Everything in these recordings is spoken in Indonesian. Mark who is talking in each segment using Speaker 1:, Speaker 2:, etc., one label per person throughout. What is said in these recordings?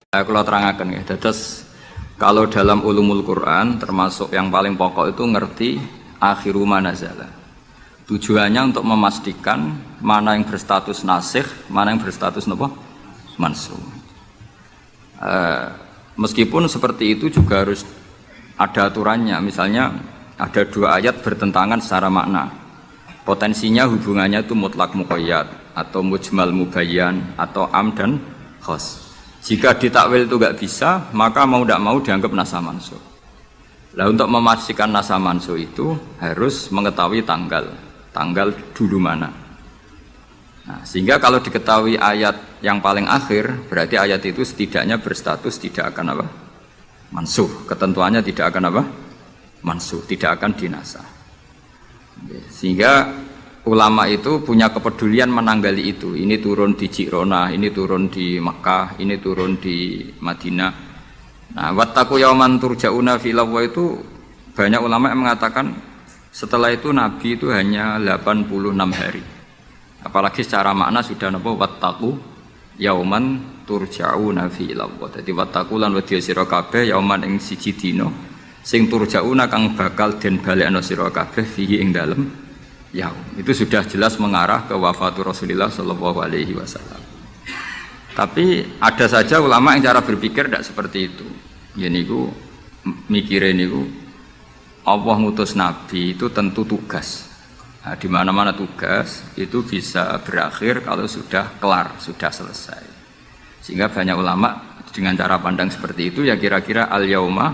Speaker 1: Kalau terangkan ya, terus kalau dalam ulumul Quran termasuk yang paling pokok itu ngerti akhiru manazala. Tujuannya untuk memastikan mana yang berstatus nasikh, mana yang berstatus apa? Mansukh. Meskipun seperti itu juga harus ada aturannya. Misalnya ada dua ayat bertentangan secara makna. Potensinya hubungannya itu mutlak muqayyad atau mujmal mubayyan atau am dan khos. Jika ditakwil itu nggak bisa, maka mau tidak mau dianggap nasa mansukh. Nah, untuk memastikan nasa mansukh itu harus mengetahui tanggal dulu mana. Nah, sehingga kalau diketahui ayat yang paling akhir, berarti ayat itu setidaknya berstatus tidak akan apa? Mansukh. Ketentuannya tidak akan apa? Mansukh, tidak akan dinasah. Sehingga ulama itu punya kepedulian menanggali itu. Ini turun di Ji'ronah, ini turun di Makkah, ini turun di Madinah. Nah, wattaqu yauman turja'una fi illallah itu banyak ulama yang mengatakan setelah itu Nabi itu hanya 86 hari. Apalagi secara makna sudah napa wattaqu yauman turja'una fi illallah. Dadi wattaqu lan wedya sira kabeh yauman ing siji dina sing turja'una kang bakal den balekno sira kabeh fihi ing dalem ya, itu sudah jelas mengarah ke wafatul Rasulullah Shallallahu Alaihi Wasallam. Tapi ada saja ulama yang cara berpikir tidak seperti itu. Jadi ku mikirin itu Allah ngutus Nabi itu tentu tugas. Nah, di mana-mana tugas itu bisa berakhir kalau sudah kelar, sudah selesai. Sehingga banyak ulama dengan cara pandang seperti itu ya kira-kira al yauma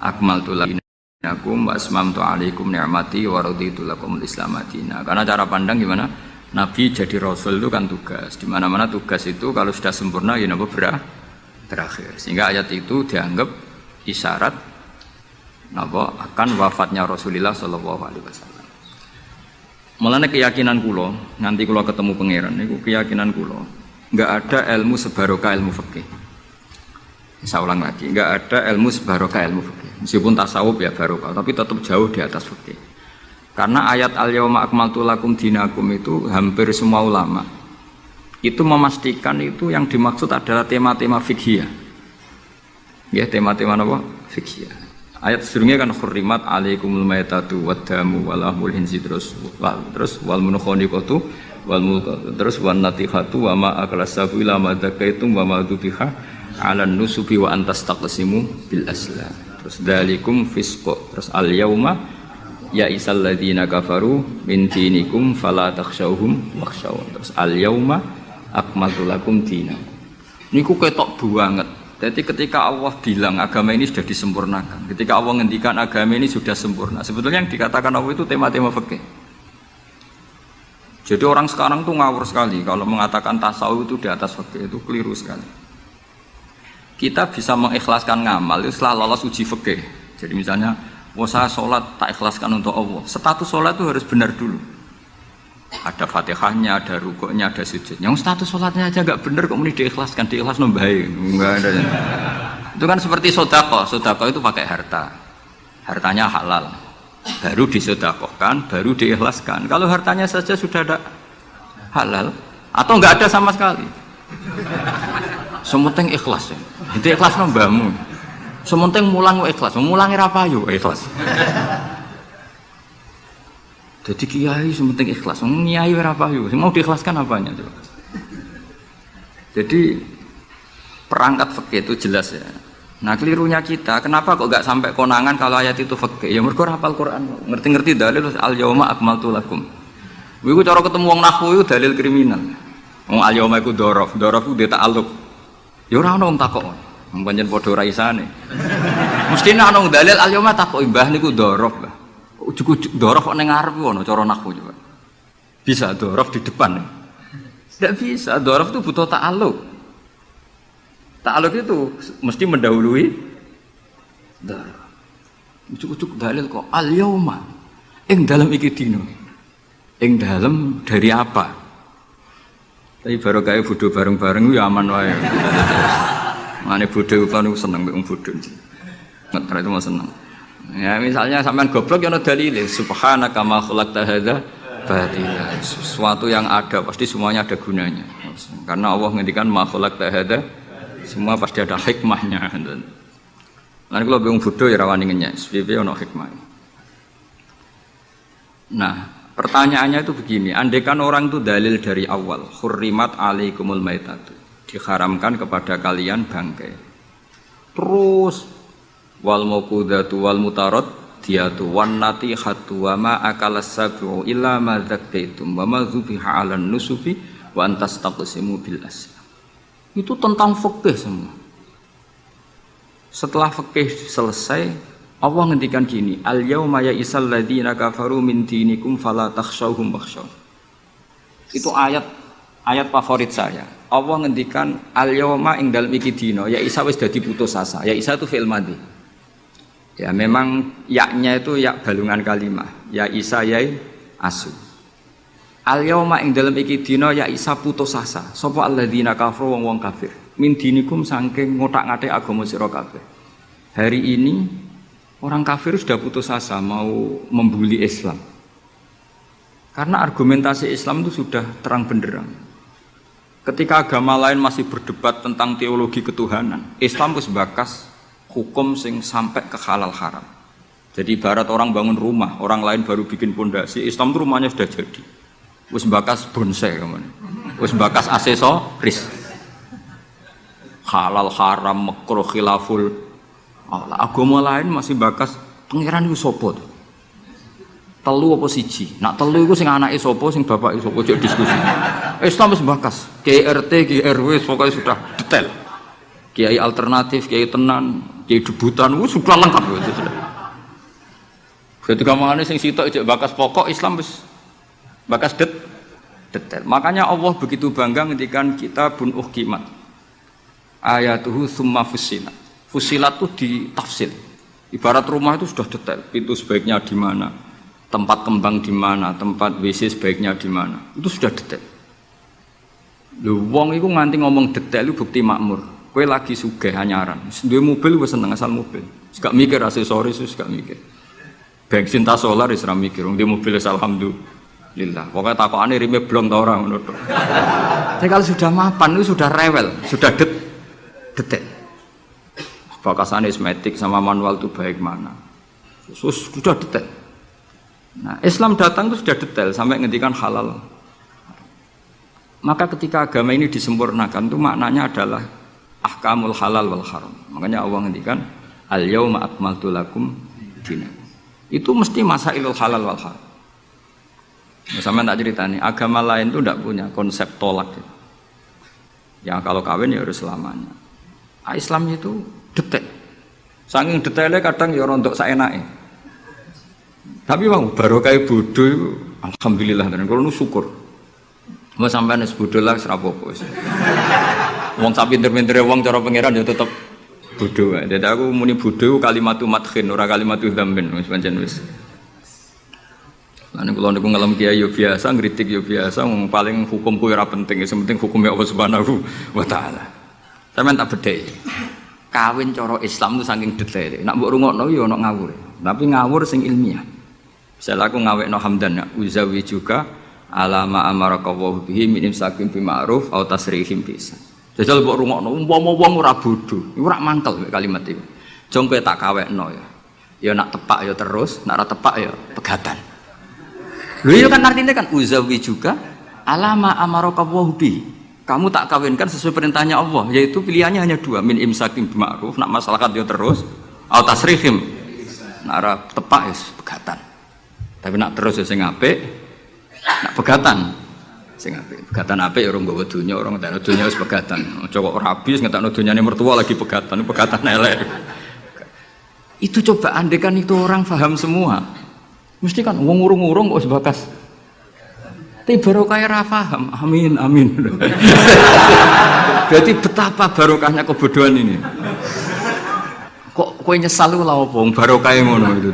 Speaker 1: akmaltu lakum wa asmamtu alaikum ni'mati wa raditu lakumul Islam madina. Karena cara pandang gimana? Nabi jadi rasul itu kan tugas. Di mana-mana tugas itu kalau sudah sempurna ya napa berakhir. Sehingga ayat itu dianggap isyarat napa akan wafatnya Rasulullah sallallahu alaihi wasallam. Mulane keyakinan kula, nanti kula ketemu pangeran niku keyakinan kula, enggak ada ilmu sebarokah ilmu fikih. Saya ulang lagi, enggak ada ilmu sebarokah ilmu fikih. Meskipun tasawuf ya barokah, tapi tetap jauh di atas fikih. Karena ayat al-yauma akmaltu lakum dinakum itu hampir semua ulama itu memastikan itu yang dimaksud adalah tema-tema fikih. Ya, tema-tema apa? Fikih. Ayat sebelumnya kan hurrimat alaikumul maitatu waddamu walahmul hinzi terus wal munkhaniqatu wal mulqatu terus wan natihatu wa ma aklasabu ila ma dzakaitum wa ma dzubiha 'alan nusubi wa antas taqsimu bil aslam. Terus dalikum fisqo. Terus al yauma ya isal ladzina kafaru min dinikum fala takhshawhum wakhshawun. Terus al yauma akmaltu lakum dinakum. Niku ketok banget. Jadi ketika Allah bilang agama ini sudah disempurnakan, ketika Allah ngendikan agama ini sudah sempurna, sebetulnya yang dikatakan Allah itu tema-tema fikih. Jadi orang sekarang tuh ngawur sekali kalau mengatakan tasawuf itu di atas fikih, itu keliru sekali. Kita bisa mengikhlaskan ngamal itu setelah lolos uji fikih. Jadi misalnya, saya sholat tak ikhlaskan untuk Allah. Status sholat itu harus benar dulu. Ada fatihahnya, ada rukuknya, ada sujud. Yang status sholatnya aja nggak benar kok mesti diikhlaskan, diikhlas nombai. Enggak ada. Itu kan seperti sodako. Sodako itu pakai harta. Hartanya halal. Baru disodakohkan, baru diikhlaskan. Kalau hartanya saja sudah ada halal atau nggak ada sama sekali. Sementing ikhlas ya. Itu ikhlas nombamu. Sementing mulang ikhlas. Mulangi rapayu ikhlas. Jadi kiai sementing ikhlas. Kiai rapayu. Mau diikhlaskan apanya coba? Jadi perangkat fikih itu jelas ya. Nah kelirunya kita, kenapa kok nggak sampai konangan kalau ayat itu fikih? Ya mergo hafal Quran, ngerti-ngerti dalil al yauma akmaltu lakum. Iku cara ketemu wong nahwu itu dalil kriminal. Wong al yauma iku dzaraf iku ta'alluq. Ya ora ono wong takok. Wong pancen padha ora isane. Mestine ana wong dalil al yauma takok mbah niku dzaraf, Mbah. Ujug-ujug dzaraf kok ning ngarep ono cara nahwu coba. Bisa dzaraf di depan. Tidak bisa, dzaraf itu butuh ta'alluq. Ta'alluq itu mesti mendahului dzaraf. Ujug-ujug dalil kok al yauma ing dalem iki dina. Ing dalem dari apa? Tapi baru kayak bodoh bareng-bareng ya aman wae. Mane bodoh kan seneng mbek wong bodoh. Ngetra itu mau seneng. Ya misalnya sampean goblok ya ono dalile subhanaka ma khalaqta hadza batila. Sesuatu yang ada pasti semuanya ada gunanya. Karena Allah ngendikan ma khalaqta hadza Semua pasti ada hikmahnya. Lan kalau bingung bodoh ya rawani ngenyek, SPP ono hikmah. Nah, pertanyaannya itu begini, andaikan orang itu dalil dari awal, hurrimat alaikumul maitatu, diharamkan kepada kalian bangkai. Terus wal mauqudatu wal mutarad diatu wan natihatu wa ma akalas sabu illa ma zakkaitum wa ma dzubiha 'alan nusubi wa antas taqsimu bil asya. Itu tentang fikih semua. Setelah fikih selesai, Allah ngendikan gini, al yauma ya'isal ladzina kafaru min dinikum fala takhshawhum wakhshaw. Itu ayat favorit saya. Allah ngendikan al yauma ing dalem iki dina, ya Isa wis dadi putus asa. Ya Isa itu fi'il madhi. Ya memang yaknya itu yak balungan kalimah. Ya Isa yai asu. Al yauma ing dalem iki dina ya Isa putus asa. Sapa alladzina kafaru wong kafir. Min dinikum saking ngotak-ngatik agama sira kabeh. Hari ini orang kafir sudah putus asa mau membuli Islam. Karena argumentasi Islam itu sudah terang benderang. Ketika agama lain masih berdebat tentang teologi ketuhanan, Islam wis bakas hukum sing sampai ke halal haram. Jadi ibarat orang bangun rumah, orang lain baru bikin pondasi, Islam itu rumahnya sudah jadi. Wis bakas bonsai kemana? Wis bakas aksesoris. Halal haram makruh khilaful. Agama lain masih bakas pangeran iku sapa to? Telu apa siji? Nak telu iku sing anake sapa, sing bapake sapa, jek diskusi. Islam wis bakas. KRT, KRW pokoknya sudah detail. Kiai alternatif, kiai tenan, kiai debutan, sudah lengkap itu sudah. Ketika mangane sing sitok jek bakas pokok Islam wis bakas detail. Makanya Allah begitu bangga ngendikan kitabun uhkimat. Ayatuhu summa fussilat. Fussilat itu ditafsir. Ibarat rumah itu sudah detail. Pintu sebaiknya di mana, tempat kembang di mana, tempat WC sebaiknya di mana. Itu sudah detail. Lho wong iku nganti ngomong detail itu bukti makmur. Kowe lagi sugih anyaran. Duwe mobil wis seneng asal mobil. Gak mikir aksesoris, gak mikir. Bensin tas solar wis ora mikir. Wong mobil wis alhamdulillah. Pokoke takokane rime blong ta ora ngono tok. Tapi kalau sudah mapan itu sudah rewel, sudah detail. Bakasan esmetik sama manual itu baik mana, sudah detail. Nah, Islam datang itu sudah detail sampai ngendikan halal. Maka ketika agama ini disempurnakan itu maknanya adalah ahkamul halal wal haram. Makanya Allah ngendikan al yauma akmaltu lakum dinakum. Itu mesti masailul halal wal haram. Sama tak ceritanya, agama lain itu tidak punya konsep tolak. Ya kalau kawin ya harus selamanya. Islam itu detail. Saking detailnya kadang ya rontok saenake. Tapi bang barokah bodoh itu alhamdulillah dan kalau nu syukur. Mau sampean wis bodoh lah serapopo wis. Wong sak pinter-pintere wong cara pangeran ya tetep bodoh wae. Dadi aku muni bodoh kalimatu madkhin ora kalimatu dzambin wis pancen wis. Lan kula niku ngelem kiai yo biasa, ngritik yo biasa, wong paling hukum kuwi ora penting, sing penting hukume Allah Subhanahu wa taala. Sampeyan tak bedheki. Kawin cara Islam itu saking detail. Nak mbok rungokno ya ana ngawur. Tapi ngawur sing ilmiah. Misal aku ngawekno hamdan uzawi juga alama amaraka wa bihi min imsakin bi ma'ruf au tasrihim bisa. Jajal mbok rungokno umpama wong ora bodho, iku ora mangkel kalimat iki. Jong kowe tak kawekno ya. Ya nak tepak ya terus, nak ora tepak ya pegatan. Lho ya kan artinya kan uzawi juga alama amaraka wa bihi. Kamu tak kawinkan sesuai perintahnya Allah, yaitu pilihannya hanya dua, min imsakin bima'ruf, nak masyarakat dia terus, atau tasrihim, nak arah tepak ya pegatan. Tapi nak terus ya sing apik, nak pegatan, sing apik. Pegatan apik ya orang bawa dunia, orang tak dunia wis pegatan. Coba rabis ngetakno dunyane mertua lagi pegatan elek. Itu coba andekan itu orang paham semua, mesti kan wong urung-urung kok sebatas. Tapi barokah ora paham. Amin amin. Berarti betapa barokahnya kebodohan ini. Kok kowe nyesal lho lha opo barokah ngono itu.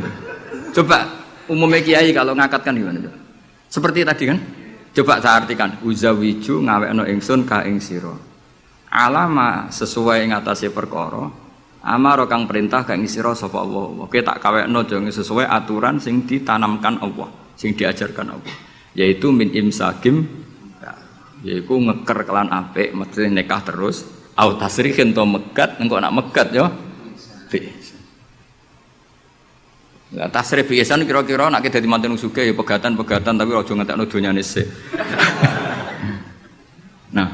Speaker 1: Coba umumnya kiai kalau ngakatkan gimana? Seperti tadi kan? Coba saya artikan uzawiju ngawekno ingsun ka ing sira. Alama sesuai ngatasi perkara. Amar kang perintah ka ing sira sapa Allah. Kowe tak kawekno aja sesuai aturan sing ditanamkan Allah, sing diajarkan Allah. Yaitu min imsakim, yaitu ngeker kelan apik, mesti nikah terus, Au tasrihin to megat, engko nak megat ya bi'san. Lah tasrih bi'san kira-kira nek dadi manten sugih ya pegatan-pegatan tapi aja ngentekno donyane sik. Nah,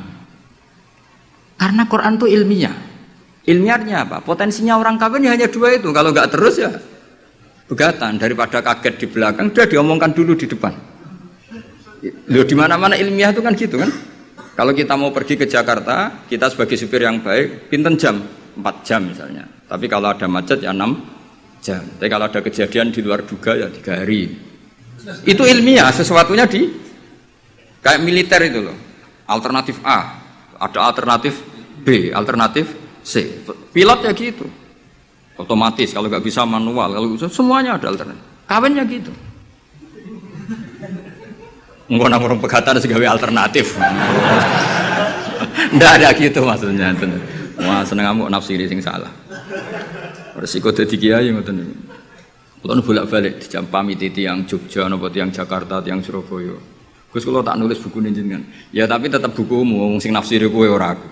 Speaker 1: karena Quran itu ilmiah. Ilmiahnya apa? Potensinya orang kawin ya hanya dua itu. Kalau nggak terus ya pegatan. Daripada kaget di belakang, sudah diomongkan dulu di depan. Loh, di mana-mana ilmiah itu kan gitu kan? Kalau kita mau pergi ke Jakarta, kita sebagai supir yang baik, pinten jam? 4 jam misalnya. Tapi kalau ada macet ya 6 jam. Tapi kalau ada kejadian di luar duga ya 3 hari. Itu ilmiah, sesuatunya di kayak militer itu loh. Alternatif A, ada alternatif B, alternatif C. Pilot ya gitu. Otomatis kalau nggak bisa manual, kalau bisa semuanya ada alternatif. Kawinnya gitu. Enggak nang orang pegatan segawe alternatif. Ndak ada gitu maksudnya. Wah, seneng kamu nafsiri sing salah. Resiko dadi kiai ngoten niku. Kula bolak-balik dijampami tiyang Jogja napa tiyang Jakarta, tiyang Surabaya. Gus kula tak nulis buku jenengan. Ya tapi tetap bukumu wong sing nafsiri kowe ora aku.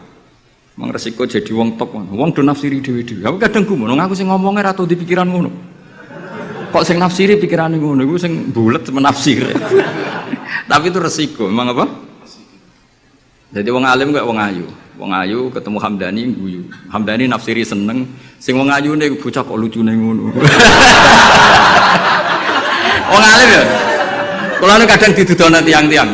Speaker 1: Mang resiko jadi wong top. Wong do nafsiri dhewe-dhewe. Aku kadang gumun aku sing ngomongnya ra tau di pikiran ngono. Kok sing nafsiri pikirane ngono iku sing bulet menafsir. Tapi itu resiko, memang apa? Jadi wong alim gak wong ayu. Wong ayu ketemu Hamdani guyu. Hamdani nafsiri seneng, sing wong ayune bocah kok lucune ngono. Wong alim ya. Kalau kadang didudono tiang-tiang.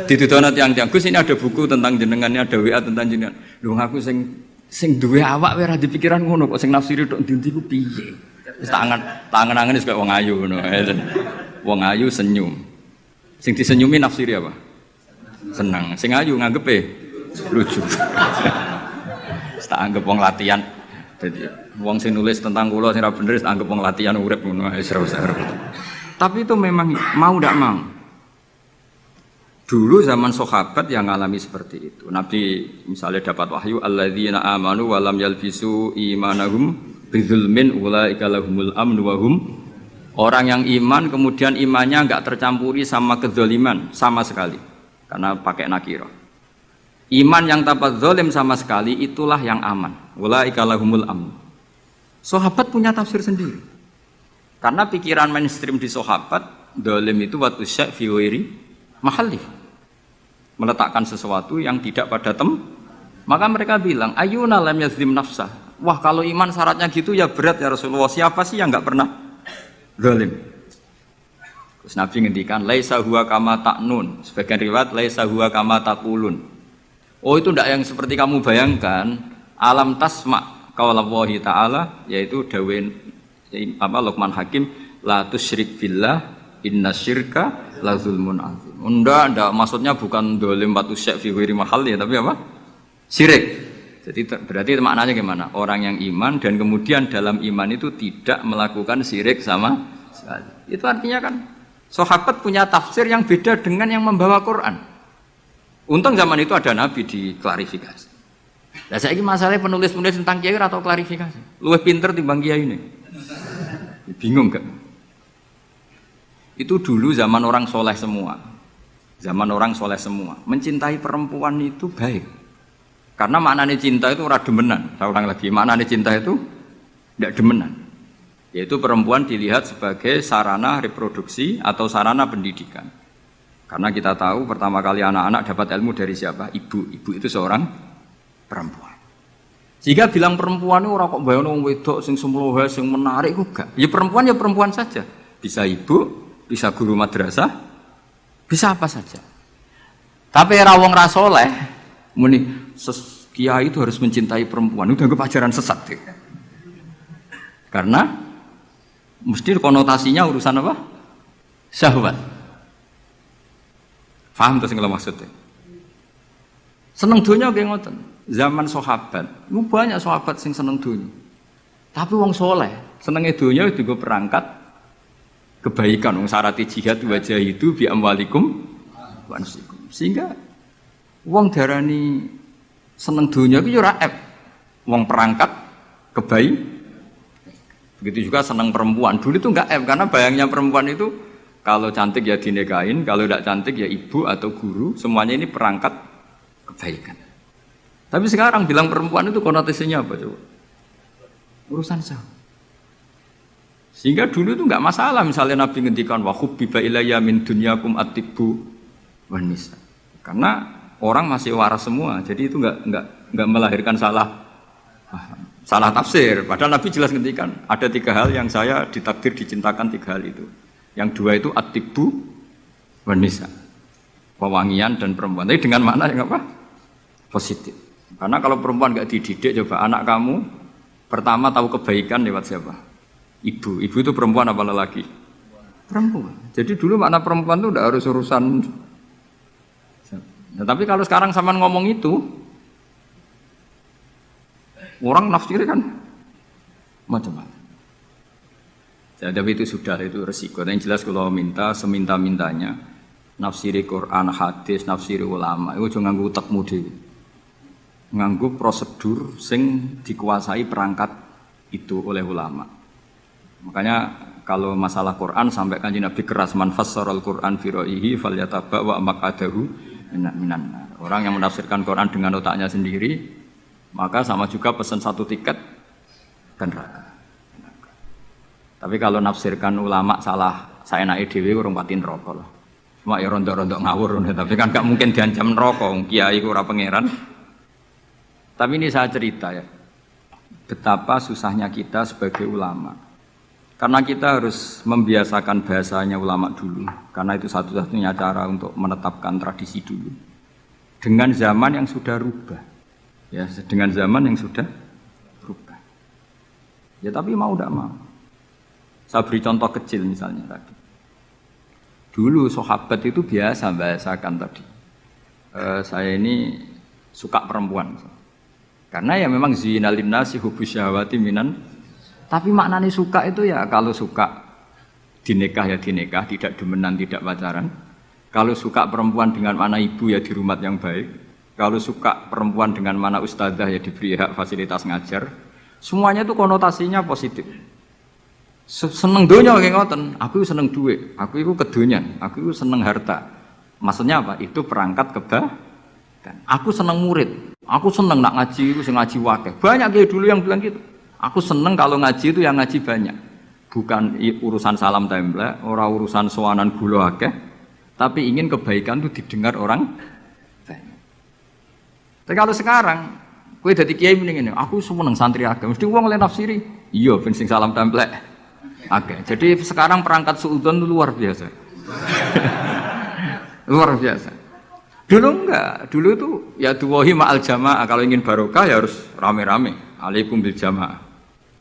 Speaker 1: Didudono tiang-tiang. Gus ini ada buku tentang jenengannya, ada WA tentang jenengan. Lho aku sing duwe awak ora dipikiran ngono kok sing nafsiri tok ndi ku piye. Wis tangan-tangan wis kaya wong ayu ngono. Wong ayu senyum. Sing disenyumi nafsiri apa? Senang. Sing ayu nganggepe lucu. Tak anggap wong latihan. Jadi wong sing nulis tentang kula sing ra bener tak anggap wong latihan urip ngono ae seru-seru. Tapi itu memang mau ndak mau. Dulu zaman sahabat yang ngalami seperti itu. Nabi misalnya dapat wahyu alladzina amanu wa lam yalbisu imanahum bidzulmin ulaika lahumul amnu wa hum. Orang yang iman kemudian imannya enggak tercampuri sama kezaliman sama sekali. Karena pakai nakirah. Iman yang tanpa zalim sama sekali itulah yang aman. Ulaika lahumul amnu. Sahabat punya tafsir sendiri. Karena pikiran mainstream di sahabat, zalim itu watu syak fi ghairi mahalli. Meletakkan sesuatu yang tidak pada maka mereka bilang ayyuna lam yazlim nafsah. Wah kalau iman syaratnya gitu ya berat ya Rasulullah. Siapa sih yang enggak pernah zalim? Terus Nabi ngendikan laisa huwa kama ta'nun. Sebagian riwayat laisa huwa kama taqulun. Oh itu ndak yang seperti kamu bayangkan. Alam tasma qaulallahi ta'ala yaitu dawuh Luqman Hakim la tusyrik billah innasyirka la zulmun azim. Ndak maksudnya bukan zalim watu syak fi ghairi mahal ya tapi apa? Syirik. Jadi berarti maknanya gimana? Orang yang iman dan kemudian dalam iman itu tidak melakukan syirik sama sekali. Itu artinya kan sahabat punya tafsir yang beda dengan yang membawa Quran. Untung zaman itu ada Nabi diklarifikasi. Nah saya ini masalahnya penulis-penulis tentang kiai atau klarifikasi. Luwih pinter timbang kiai ini. Bingung gak? Itu dulu zaman orang soleh semua. Zaman orang soleh semua. Mencintai perempuan itu baik. Karena maknanya cinta itu ora demenan. Saya ulang lagi, maknanya cinta itu tidak demenan. Yaitu perempuan dilihat sebagai sarana reproduksi atau sarana pendidikan. Karena kita tahu pertama kali anak-anak dapat ilmu dari siapa? Ibu. Ibu itu seorang perempuan. Jika bilang perempuan itu orang kok bayangno wong wedok sing semlohe sing menarik kok gak. Ya perempuan saja. Bisa ibu, bisa guru madrasah, bisa apa saja. Tapi ra wong ra saleh muni kiai itu harus mencintai perempuan. Itu dianggap ajaran sesat. Karena mesti konotasinya urusan apa? Syahwat. Paham tuh sing maksudnya? Seneng dunya nggih ngoten. Zaman sahabat, itu banyak sahabat sing seneng dunya. Tapi wong soleh, senenge dunya juga perangkat kebaikan. Wong syarati jihad wajah itu bi amwalikum wa anfusikum. Sehingga wong darani seneng dunya itu ora ep. Wong perangkat kebaikan. Begitu juga seneng perempuan. Dulu itu enggak ep karena bayangnya perempuan itu kalau cantik ya dinikahin, kalau tidak cantik ya ibu atau guru. Semuanya ini perangkat kebaikan. Tapi sekarang bilang perempuan itu konotasinya apa coba? Urusan syahwat. Sehingga dulu itu nggak masalah misalnya Nabi ngendikan wa hubbiba ilayya min dunyakum at-tibbu wan nisa. Karena orang masih waras semua, jadi itu nggak melahirkan salah tafsir. Padahal Nabi jelas ngendikan ada 3 hal yang saya ditakdir dicintakan 3 hal itu. Yang 2 itu at-tibbu wan nisa. Pewangian dan perempuan. Tapi dengan makna yang apa? Positif. Karena kalau perempuan nggak dididik, coba anak kamu pertama tahu kebaikan lewat siapa? Ibu. Ibu itu perempuan apa lelaki? Perempuan. Jadi dulu makna perempuan itu udah harus urusan. Nah, tapi kalau sekarang sama ngomong itu, orang nafsir kan macam-macam. Jadi itu sudah itu resiko. Yang jelas kalau minta seminta-mintanya nafsiri Quran, hadis, nafsiri ulama, itu jangan nganggo utekmu dhewe. Nganggo prosedur sing dikuasai perangkat itu oleh ulama. Makanya kalau masalah Quran sampai Kanjeng Nabi keras man fassaral Quran fi ra'yihi falyataba wa maqadahu minan. Orang yang menafsirkan Quran dengan otaknya sendiri maka sama juga pesan 1 tiket ke neraka. Tapi kalau nafsirkan ulama salah saenake dhewe urung pati neraka lah. Cuma ya rontok-rontok ngawur tapi kan gak mungkin diancam neraka kiai ora pangeran. Tapi ini saya cerita ya, betapa susahnya kita sebagai ulama. Karena kita harus membiasakan bahasanya ulama dulu, karena itu satu-satunya cara untuk menetapkan tradisi dulu. Dengan zaman yang sudah rubah, ya, dengan zaman yang sudah rubah. Ya tapi mau tidak mau. Saya beri contoh kecil misalnya tadi. Dulu sahabat itu biasa bahasakan tadi. Saya ini suka perempuan. Karena ya memang zinalin nasi hubus syahwati minan. Tapi maknanya suka itu ya kalau suka dinikah ya dinikah, tidak demenan, tidak pacaran. Kalau suka perempuan dengan mana ibu ya di rumah yang baik. Kalau suka perempuan dengan mana ustadzah ya diberi hak fasilitas ngajar. Semuanya itu konotasinya positif. Seneng dunia kayak ngoten. Aku seneng duit, aku itu kedonyan, aku itu seneng harta. Maksudnya apa? Itu perangkat kebaikan. Aku seneng murid. Aku seneng nak ngaji itu ngaji wakeh. Banyak kayak dulu yang bilang gitu. Aku seneng kalau ngaji itu yang ngaji banyak. Bukan urusan salam template, orang urusan sowanan gula akeh, tapi ingin kebaikan itu didengar orang banyak. Tapi kalau sekarang, kowe dadi kiai mending ngene, aku seneng santri akeh, mesti wong oleh nafsiri. Iya, ben sing salam template akeh. Jadi sekarang perangkat suudzon itu luar biasa. Luar biasa. Dulu enggak, dulu itu ya duwahi ma'al jamaah, kalau ingin barokah ya harus rame-rame, alaikum bil jamaah.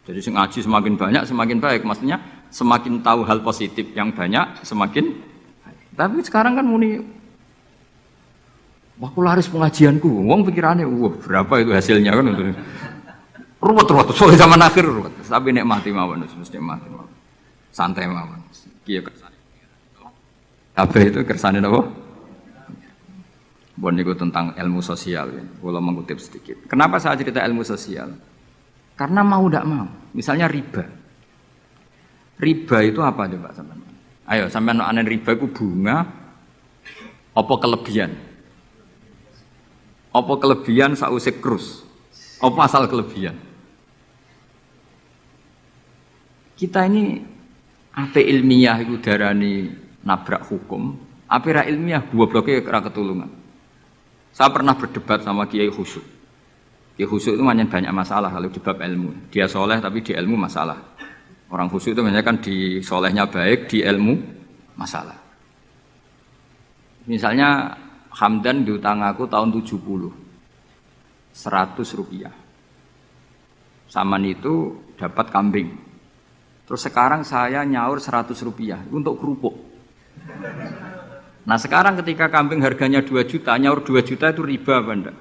Speaker 1: Jadi ngaji semakin banyak semakin baik, maksudnya semakin tahu hal positif yang banyak semakin baik. Tapi sekarang kan muni aku laris pengajianku, wong pikirannya wah berapa itu hasilnya kan untuk ruwet soalnya zaman akhir ruwet, tapi nikmati mawon mesti nikmati mawon. Santai mawon. Kiye kersane. Kabeh itu kersane napa? Bon niku tentang ilmu sosial ya. Kalau mengutip sedikit. Kenapa saya cerita ilmu sosial? Karena mau tidak mau. Misalnya riba. Riba itu apa coba sampean? Ayo sampean anen riba itu bunga apa kelebihan? Apa kelebihan sausé krus? Apa asal kelebihan? Kita ini ape ilmiah iku darani nabrak hukum, ape ra ilmiah gobloke ra ketulungan. Saya pernah berdebat sama Kiai Khusyuk. Kiai Khusyuk itu banyak masalah kalau di bab ilmu. Dia soleh tapi di ilmu masalah. Orang khusyuk itu banyak kan di solehnya baik, di ilmu masalah. Misalnya Hamdan diutang aku tahun 70, 100 rupiah. Saman itu dapat kambing. Terus sekarang saya nyaur 100 rupiah untuk kerupuk. Nah sekarang ketika kambing harganya 2 juta, nyaur 2 juta itu riba apa enggak?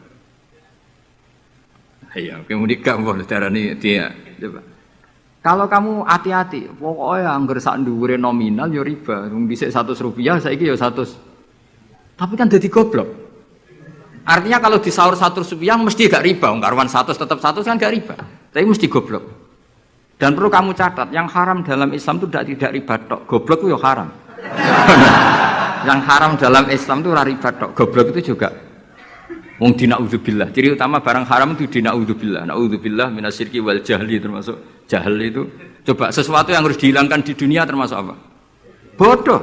Speaker 1: Iya, kemudian kamu darani dia. Coba. Kalau kamu hati-hati, pokoknya anggar sak dhuwure nominal ya riba. Wong dhisik 100 rupiah, saiki ya 100. Tapi kan jadi goblok. Artinya kalau disaur 100 rupiah mesti gak riba, wong karuan 100 tetap 100 kan gak riba. Tapi mesti goblok. Dan perlu kamu catat, yang haram dalam Islam itu tidak riba tok, goblok itu ya haram. Yang haram dalam Islam itu riba tok, goblok itu juga Wong dinaudzubillah. Ciri utama barang haram itu dinaudzubillah. Naudzubillah minasyirki wal jahli, termasuk jahil itu. Coba sesuatu yang harus dihilangkan di dunia termasuk apa? Bodoh.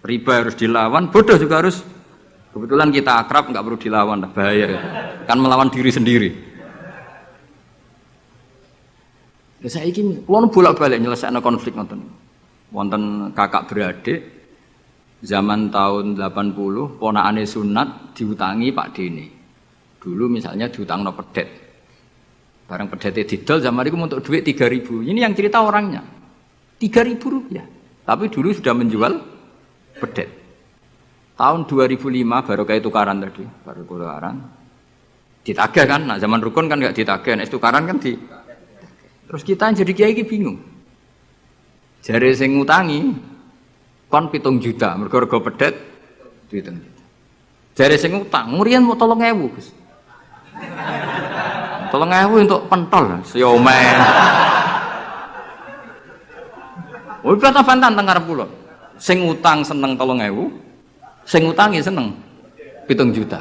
Speaker 1: Riba harus dilawan, bodoh juga harus. Kebetulan kita akrab, nggak perlu dilawan, bahaya. Kan melawan diri sendiri. Ya saya ingin, kalau bolak-balik nyelesaikan konflik nonton. Wonten kakak beradik, zaman tahun 80, ponakane sunat diutangi Pak Dene. Dulu misalnya diutang no pedet. Barang pedetnya didol, zaman itu untuk duit 3.000. Ini yang cerita orangnya. 3.000 rupiah. Tapi dulu sudah menjual pedet. Tahun 2005 baru kayak tukaran tadi, baru tukaran. Ditagih kan, nah zaman rukun kan nggak ditagih, nah tukaran kan di. Terus kita yang jadi kiai bingung. Jare sing ngutangi kon 7 juta, mergo pedet duit. Jare sing ngutang, ngurian mau 3.000, Gus. 3.000 untuk pentol, siomen. Oh, kata fantan teng ngarep kula. Sing utang seneng 3.000. Sing ngutangi seneng 7 juta.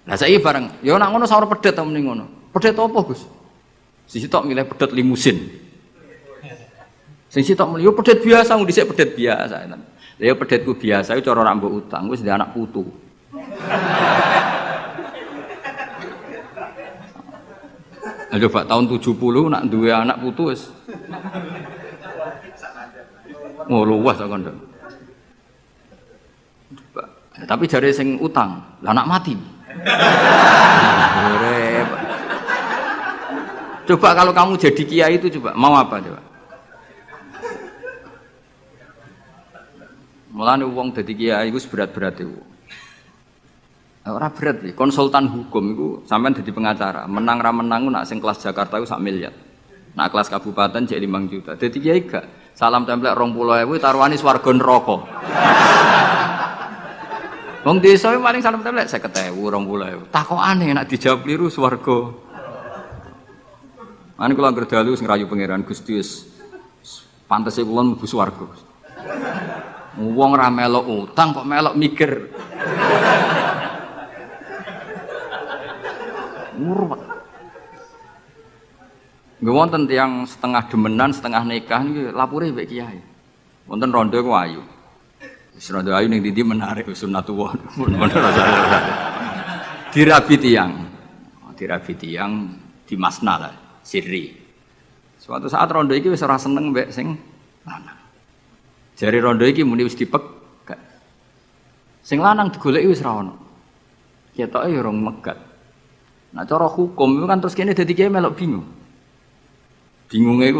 Speaker 1: Nah saya bareng, ya nak ngono sawur pedet ta mending ngono. Pedet apa, Gus? Sisi tok milih pedet limusin. Sing sitok milih yo pedet biasa, ngu dhisik pedet biasa. Lah ya pedetku biasa iku cara nak mbok utang wis ndek anak putu. Coba tahun 70 nak duwe anak putu wis. Oh luas kok nduk. Tapi jare sing utang, lah anak mati. Coba kalau kamu jadi kiai itu coba mau apa coba? Mulane wong dadi kiai iku berat-berat iku. Ora berat iki, konsultan hukum iku sampean dadi pengacara, menang ra menang nak sing kelas Jakarta iku sak miliar. Nak kelas kabupaten jek 5 juta. Dadi kiai gak salam templek 20.000 taruhane swarga neraka. Wong desa paling salam templek 50.000, 20.000. Takokane nek dijawab kliru swarga. Mane kula anggere dalu sing rayu pangeran Gusti wis pantese kula mlebu swarga. Wong ra melok utang kok melok mikir. Murwat. Nggih wonten tiyang setengah demenan, setengah nikah niki lapure mbek kiai. Wonten rondo ku ayu. Wis rondo ayu ning ndi menarik sunatullah. Dirabi tiyang di masna lah, sirri. Suatu saat rondo iki wis ora seneng mbek sing lanang. Jare rondo iki muni wis dipek. Sing lanang digoleki wis ra ono. Ketoke ya rong megat. Nah cara hukum itu kan terus kene dadi kiai melok bingung. Bingungnya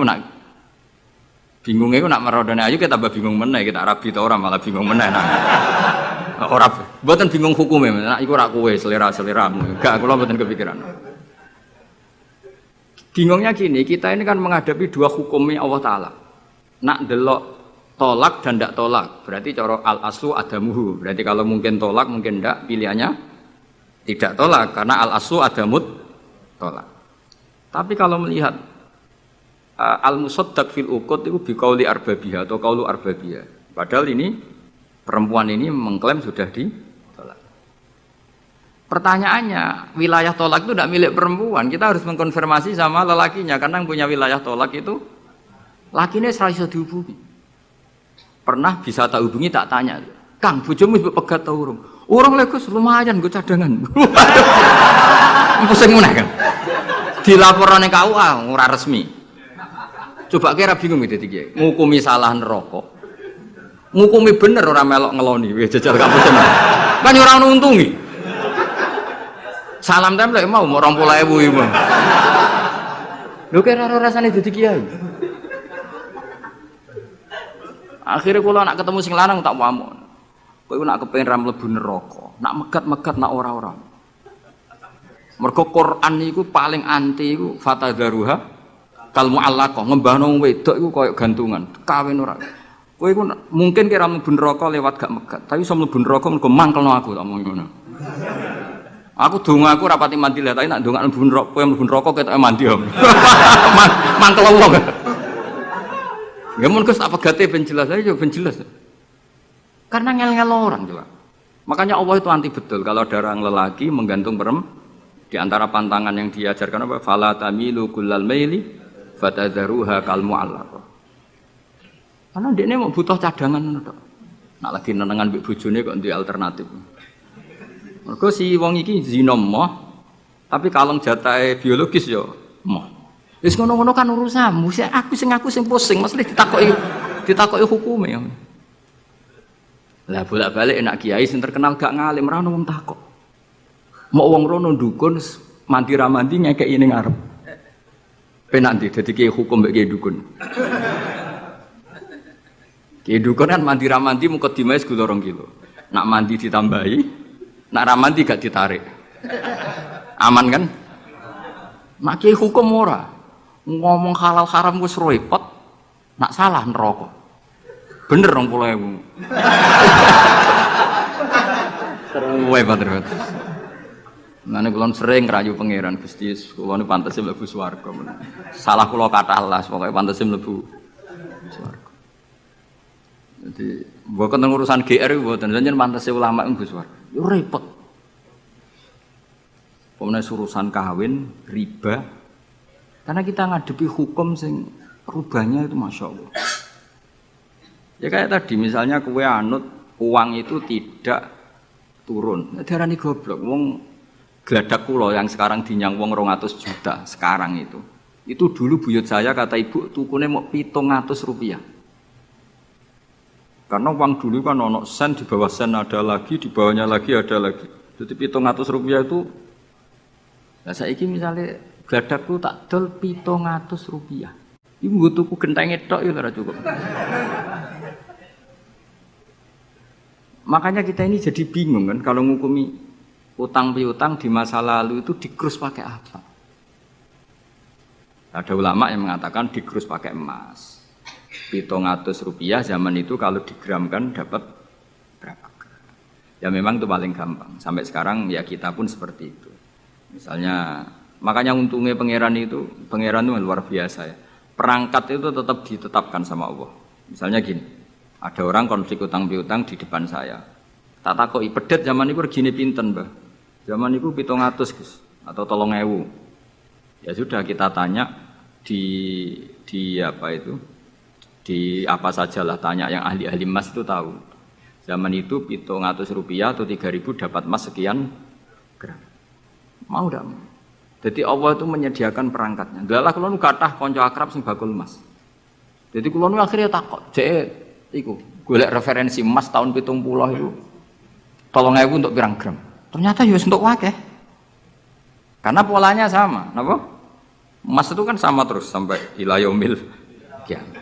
Speaker 1: itu nak merodone ayu kita tambah bingung meneh, kita rabi ta ora malah bingung meneh. Nah, ora mboten bingung hukume, nak iku ora kowe selera-seleramu. Enggak, kula mboten kepikiran. Bingungnya gini, kita ini kan menghadapi dua hukumnya Allah Ta'ala. Nak delok tolak dan ndak tolak, berarti cara al-aslu adamuhu. Berarti kalau mungkin tolak, mungkin ndak, pilihannya tidak tolak, karena al-aslu adamut tolak. Tapi kalau melihat al-musaddaq fil uqud itu biqauli arbabiha atau qaulu arbabiha. Padahal ini perempuan ini mengklaim sudah ditolak. Pertanyaannya, wilayah tolak itu tidak milik perempuan. Kita harus mengkonfirmasi sama lelakinya karena yang punya wilayah tolak itu lakinya ora iso dihubungi. Pernah bisa tak hubungi tak tanya, "Kang, bojomu wis pegat ta urung?" "Urung lek Gus, lumayan nggo cadangan." Pusing meneh kan. Dilaporane KUA ora resmi. Coba kira bingung iki dadi kiai. Ngukumi salah neraka. Ngukumi bener ora melok ngeloni. Wis jajal kamu seneng. Kan ora ono untungi. Salam templek mau 20.000 iki. Lho kira ora rasane dadi kiai. Akhirnya kula nak ketemu sing lanang tak pamuk. Kowe nak kepengin ra mlebu neraka, nak megat-megat nak ora-ora. Mergo Quran niku paling anti iku fatadzaruha kal mu'allaqah, ngembahno wedok iku koyo gantungan, kawin ora. Kowe iku mungkin kira mlebu neraka lewat gak megat, tapi iso mlebu neraka mergo mangkelno aku tak omong ngono. Aku donga aku ra pati mandi lah, tapi nak ndongak mlebu neraka, kowe mlebu neraka ketoke mandi om. Mangkel wong. Ya mun Gus tak pegate ben jelas aja ben jelas. Karena ngel-ngel orang coba. Makanya Allah itu anti betul kalau ada orang lelaki menggantung perempuan. Di antara pantangan yang diajarkan apa? Fala tamilu kullal maili fatadharuha kal mu'allaqah. Karena dia ini mau butuh cadangan tok. Nak lagi nenengan mbek bojone kok ndek alternatif. Mergo si wong iki zina moh, tapi kalong jatahe biologis ya moh. Wis ngono-ngono kan urusanmu. Aku sing pusing, mesti ditakoki hukume. Lah bolak-balik enak kiai sing terkenal gak ngalim ra ono wong takok. Mau wong rono dukun mandi ra mandi ngekeki ning ngarep. Penak ndi dadi kiai hukum mbek kiai dukun. Kiai dukun kan mandi ra mandi mukadimah segala 2 kilo. Nak mandi ditambahi, nak ra mandi gak ditarik. Aman kan? Nak kiai hukum ora. Ngomong halal haram wis repot. Nak salah neraka. Bener 20.000. Terus banget. Mane kula sering rayu pangeran Gusti, kula niku pantese mlebu swarga. Salah kula kathah las, pokoke pantese mlebu swarga. Jadi mboten urusan GR mboten, jenengan pantese ulama mlebu swarga. Yo repot. Pemene urusan kawin, riba. Karena kita ngadepi hukum sing rubahnya itu Masya Allah. Ya kayak tadi misalnya kowe anut uang itu tidak turun. Darani goblok wong gladak kula yang sekarang dinyang wong 200 juta sekarang itu dulu buyut saya kata ibu tukune mau 700 rupiah karena uang dulu kan ono sen di bawah sen ada lagi di bawahnya lagi ada lagi jadi 700 rupiah itu nah saiki misalnya gladakku tak dol 700 rupiah ibu tuku gentenge tok ya ora cukup makanya kita ini jadi bingung kan kalau ngukumi utang piutang di masa lalu itu dikrus pakai apa? Ada ulama yang mengatakan dikrus pakai emas. 700 rupiah zaman itu kalau digramkan dapat berapa gram? Ya memang itu paling gampang. Sampai sekarang ya kita pun seperti itu. Misalnya, makanya untungnya pangeran itu luar biasa ya. Perangkat itu tetap ditetapkan sama Allah. Misalnya gini, ada orang konflik utang piutang di depan saya. Tak takoki pedet zaman itu regine pinten, Mbah? Zaman itu 700 Gus atau 3.000. Ya sudah kita tanya di apa itu? Di apa sajalah tanya yang ahli-ahli emas itu tahu. Zaman itu 700 rupiah atau 3.000 dapat emas sekian gram. Mau ndak? Jadi Allah itu menyediakan perangkatnya. Dalah kula nu kathah kanca akrab sing bakul emas. Jadi kula nu akhirnya takok, jek iku golek referensi emas tahun 70 itu 3.000 untuk pirang gram. Ternyata ya untuk wakeh. Karena polanya sama, napa? Emas itu kan sama terus sampai ila yaumil kiamat.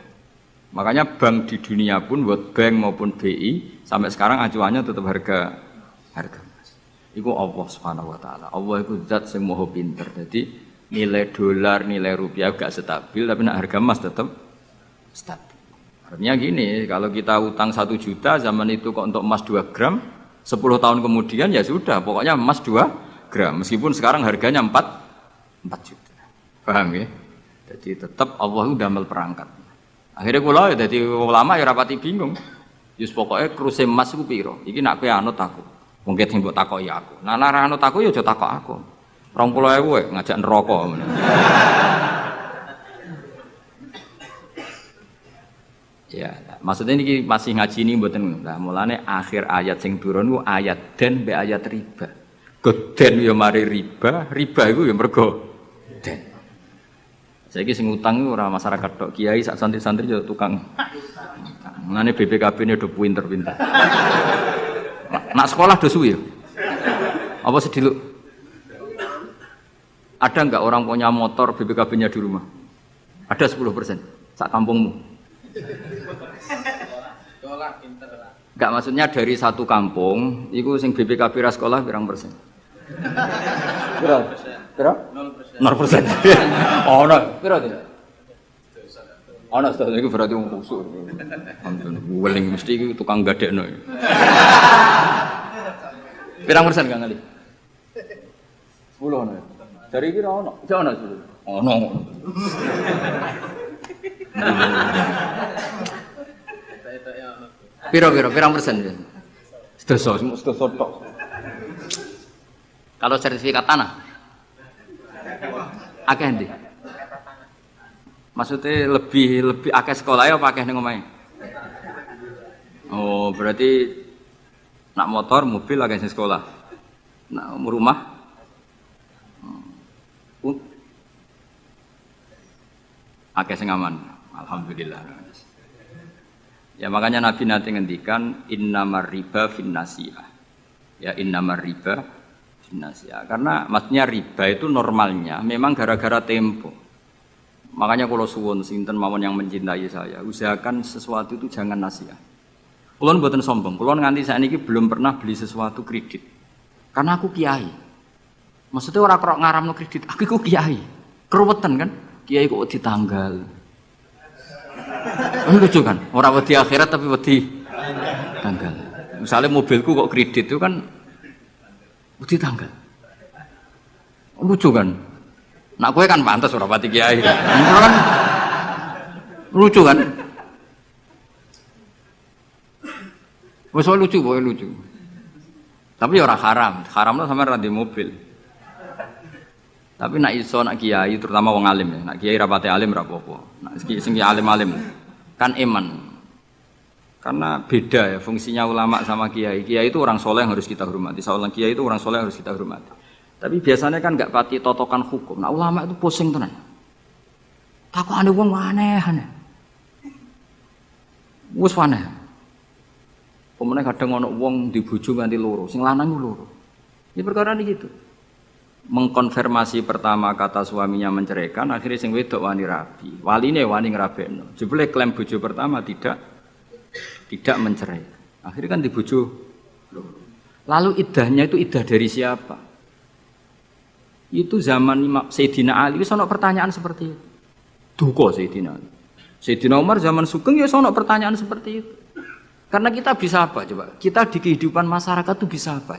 Speaker 1: Makanya bank di dunia pun World Bank maupun BI sampai sekarang acuannya tetap harga emas. Iku Allah Subhanahu wa taala. Allah itu zat sing maha pinter. Jadi nilai dolar, nilai rupiah gak stabil tapi nak harga emas tetap stabil. Artinya gini, kalau kita utang 1 juta zaman itu kok untuk emas 2 gram 10 tahun kemudian ya sudah, pokoknya emas 2 gram. Meskipun sekarang harganya 4 juta. Paham ya? Jadi tetap Allah udah damel perangkat. Akhirnya kula ya dadi ulama ya rapati bingung. Yus pokoknya kruse emas iku piro? Iki nak kowe anut aku. Mungkin sing mbok takoki aku. Nah nek anut aku ya aja takok aku. 20.000 ngajak neraka. Ya, maksudnya ini masih ngaji ini mboten. Nah, mulane akhir ayat sing turun ku ayat den be ayat riba. Goden ya mari riba, riba iku ya mergo den. Saiki sing utang iku ora masyarakat tok, kiai sak santri-santri yo tukang. Mulane BPKB-ne do pinter-pinter. Nak sekolah do suwi ya. Apa sediluk? Ada enggak orang punya motor BPKB-nya di rumah? Ada 10% sak kampungmu. Enggak, maksudnya dari satu kampung itu sing BPKB ra sekolah pirang persen? Pira? 0%. Ono, pira to? Ono to iku berarti wong kusuk. Ampun, weling mesti iki tukang gadekno. Pirang persen Kang Ali? 10 ono. Dari iki ra ono. Jek ono 10. Ono. Pirang persen? Sedoso tok. Kalau sertifikat tanah akeh ndi? Maksudnya lebih akeh sekolah ya apa akeh ning omahe? Oh, berarti nak motor, mobil akeh sing sekolah. Nak rumah akeh sing aman. Alhamdulillah. Ya makanya Nabi nanti ngendikan innamar riba finnasiyah. Ya innamar riba finnasiyah. Karena maksudnya riba itu normalnya memang gara-gara tempo. Makanya kalau suwun sinten mawon yang mencintai saya, usahakan sesuatu itu jangan nasihat. Kulon mboten sombong, kulon nganti sakniki belum pernah beli sesuatu kredit. Karena aku kiai. Maksudnya orang kok ngaramno kredit, aku kiai. Keruwetan kan? Kiai kok ditanggal. Lucu kan? Orang wedi akhirat tapi wedi tanggal. Misalnya mobilku kok kredit itu kan wedi tanggal. Lucu kan? Nak kowe kan pantas ora pati kiai. Kan lucu kan? Wes lucu, boy lucu. Tapi ora haram. Haramno sampean ra di mobil. Tapi nak iso nak kiai terutama wong alim ya. Nak kiai rapate alim ra apa-apa. Nak sing alim-alim kan iman. Karena beda ya fungsinya ulama sama kiai. Kiai itu orang soleh yang harus kita hormati. Seorang kiai itu orang soleh yang harus kita hormati. Tapi biasanya kan enggak pati totokan hukum. Nah ulama itu pusing tenan. Takokane wong aneh-aneh. Wis aneh. Pemene kadang ana wong di bojo nganti loro, sing lanang ku loro. Ini perkara ini gitu. Mengkonfirmasi pertama kata suaminya menceraikan, akhirnya sing wedok wani rabi. Waline wani ngrabekno. Jebule klaim bojo pertama tidak mencerai. Akhirnya kan di bojo loro. Lalu iddahnya itu iddah dari siapa? Itu zaman Sayyidina Ali wis ana pertanyaan seperti itu. Duka Sayyidina Ali. Sayyidina Umar zaman Sugeng ya ana pertanyaan seperti itu. Karena kita bisa apa coba? Kita di kehidupan masyarakat itu bisa apa?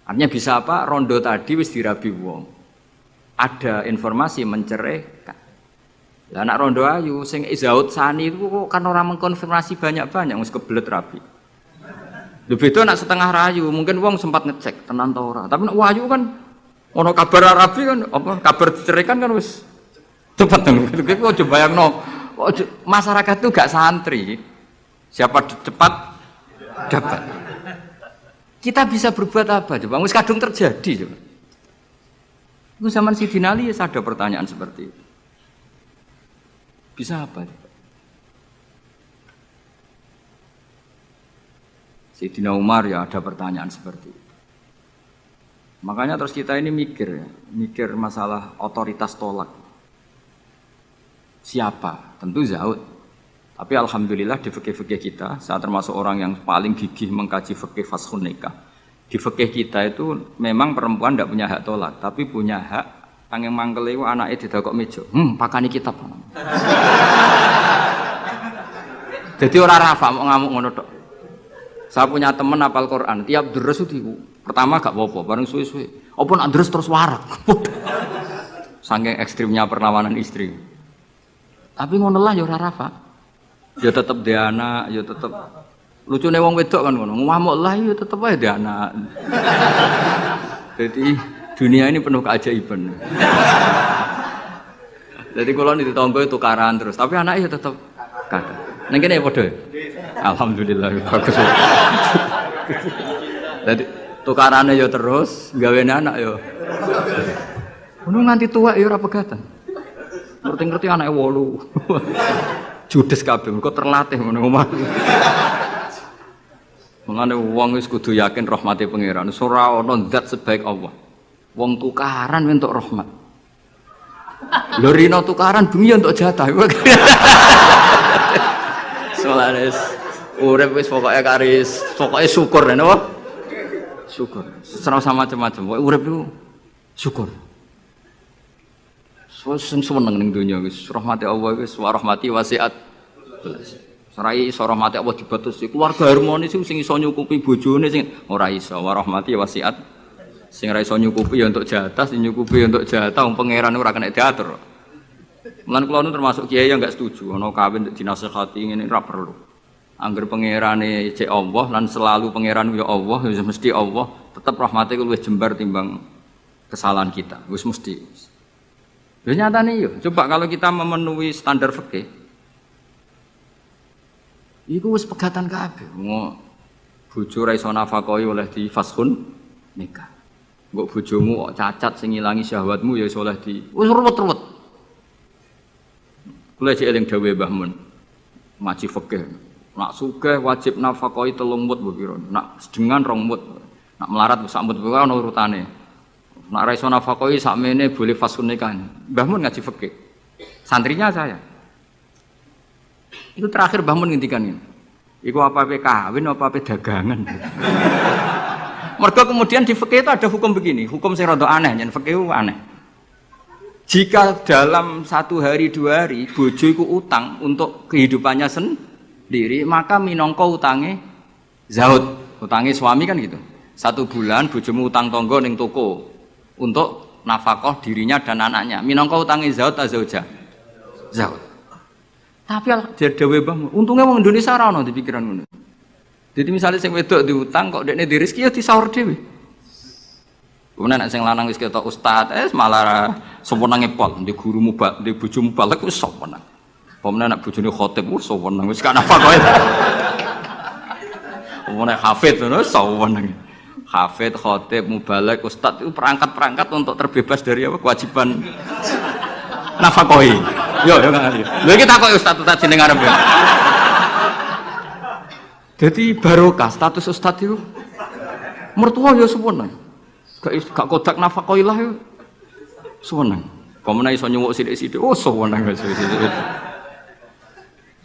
Speaker 1: Artinya bisa apa? Rondo tadi wis dirabi wong. Ada informasi menceraikan. Lah anak rondo ayu sing Izaud Sani itu kok kan orang mengkonfirmasi banyak-banyak wis kebelet rabi. Lho beda nak setengah rayu, mungkin wong sempat ngecek tenan ta ora. Tapi nek wayu kan ono kabar rabi kan apa kabar diceraikan kan wis cepet kan. Kok coba bayangno masyarakat itu gak santri. Siapa cepat dapat. Kita bisa berbuat apa coba? Wis kadung terjadi coba. Itu zaman Sayyidina Ali ada pertanyaan seperti itu. Bisa apa? Sayyidina Umar ya ada pertanyaan seperti itu. Makanya terus kita ini mikir masalah otoritas tolak. Siapa? Tentu Zaud. Tapi alhamdulillah di fikih-fikih kita, saya termasuk orang yang paling gigih mengkaji fikih fashun nikah. Di fikih kita itu memang perempuan tidak punya hak tolak, tapi punya hak angin mangkel itu anaknya didakok meja. Pakani kitab. Jadi orang rafa mau ngamuk ngono tok. Saya punya teman hafal Quran, tiap deres itu pertama gak apa-apa, bareng suwe-suwe. Apa nak deres terus warak. Saking ekstrimnya perlawanan istri. Tapi ngono lah ya ora rafa. Ya tetep dia anak, ya tetep lucune wong wedok kan ngono. Ngamuk lah ya tetep ae dia anak. Jadi dunia ini penuh keajaiban. Jadi kalau di tonggo itu tukaran terus, tapi anaknya ya tetep kada. Nang kene padha. Alhamdulillah bagus. Jadi tukarane ya terus, gawene anak ya. Ngono nganti tua ya ora pegatan. Ngerti-ngerti anake 8. Judes kabeh kok terlatih ngono omah. Mengane wong wis kudu yakin rahmate pangeran. Ora ana zat sebaik Allah. Wong tukaran entuk rahmat. Lho rino tukaran bengi entuk jatah. Solares urip wis pokoke karis, pokoke syukur napa? Syukur. Serau sama macam-macam. Pokoke urip iku syukur. Sing seneng ning donya wis rahmati Allah wis wa rahmati wasiat. Sarai iso rahmati Allah dibatasi. Keluarga harmonis sing iso nyukupi bojone sing ora iso wa rahmati wasiat. Sing ora iso nyukupi ya untuk jatah, sing nyukupi untuk jatah wong pangeran ora kena diatur. Mulane kula nu termasuk kiai yang enggak setuju ana kawin dinasehati ngene ora perlu. Angger pangerane cek Allah lan selalu pangeran ya Allah, ya mesti Allah, tetap rahmate luwih jembar timbang kesalahan kita. Wis mesti. Lha nyatane yo, coba kalau kita memenuhi standar fikih. Iku wis pegatan kabeh. Bojo ra iso nafakahi oleh di fashun nikah. Mbok bojomu kok cacat sing ngilangi syahwatmu ya iso oleh di wis ruwet-ruwet. Kula cek eling dawuhe Mbah Mun. Maji fikih. Nak sugih wajib nafakahi 3 mut mbok pira. Nak sedengan 2 mut. Nak melarat sak mut kuwi ana urutane. Nak ra iso nafakahi sakmene boleh fashun nikah. Mbah Mun ngaji fikih. Santrinya saya. Itu terakhir Mbah Mun ngendikan ini. Iku apa-apa kawin apa-apa dagangan. Mergo kemudian di fikih itu ada hukum begini, hukum sing rada aneh, yen fikih aneh. Jika dalam 1 hari 2 hari bojo iku utang untuk kehidupannya sendiri, maka minangka utange zaud, utange suami kan gitu. 1 bulan bojomu utang tangga ning toko untuk nafkah dirinya dan anaknya. Minangka utange zaud ta zauja? Zaud. Tapi dhewe Mbah, untungnya wong Indonesia ora ono di pikiran ngono. Jadi misalnya sing wedok diutang kok dekne di rezeki ya disaur dhewe. Kemudian nek sing lanang wis ketok ustaz, malah sewenenge pol, di guru mubak, di bojomu balek wis sewenang. Pemene nek bojone khotib wis sewenang wis kan apa kowe. Omone hafid ngono sewenang. Hafid, khotib, mubalek, ustaz itu perangkat-perangkat untuk terbebas dari apa kewajiban nafkahi. Yo kan. Lha iki takoki ustaz jeneng arep ya. Jadi barokah status ustaz itu mertua ya sewenang. Gak kodak nafkahi lah ya. Sewenang. Pemene iso nyuwuk sithik-sithik, oh sewenang wis.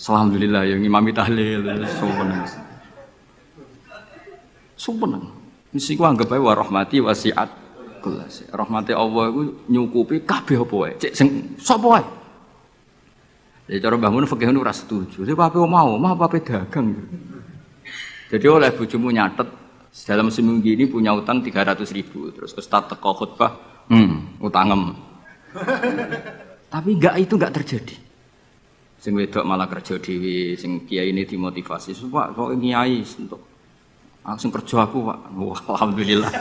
Speaker 1: Alhamdulillah ya ngimami tahlil sewenang. Sewenang. Mesti ku anggap ae wa rahmati wasiat kulas. Rahmati Allah iku nyukupi kabeh apa wae. Cek sing sapa wae. Ya cara Mbah Mun fikih ora setuju. Sing apa mau apa dagang. Jadi oleh bojomu nyatet dalam seminggu ini punya utang 300.000. Terus ustaz teko khutbah, utangem. Tapi itu enggak terjadi. Sing wedok malah kerja dhewe, sing kiai ini dimotivasi. Pak kok kiai untuk langsung kerja aku, Pak. Wah, alhamdulillah.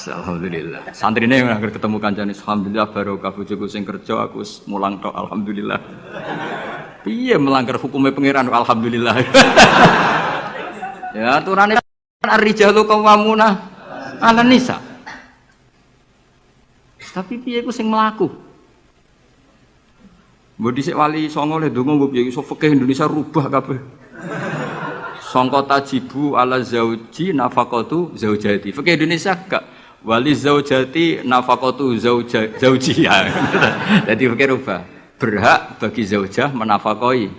Speaker 1: Alhamdulillah. Santrine yang akhir ketemu kancane, alhamdulillah barokah bojoku sing kerja aku mulang tok alhamdulillah. Piye melanggar hukumnya pangeran alhamdulillah. Ya aturane ar-rijalu qawwamuna 'alan nisa. Tapi piye ku sing mlaku? Mbok dhisik wali songo le ndonga mbok piye iso fikih Indonesia rubah kabeh. Sangka tajibu ala zauji nafaqatu zaujati. Fikih Indonesia gak wali zaujati nafaqatu zaujiha. Jadi fikih rubah. Berhak bagi zaujah menafkahi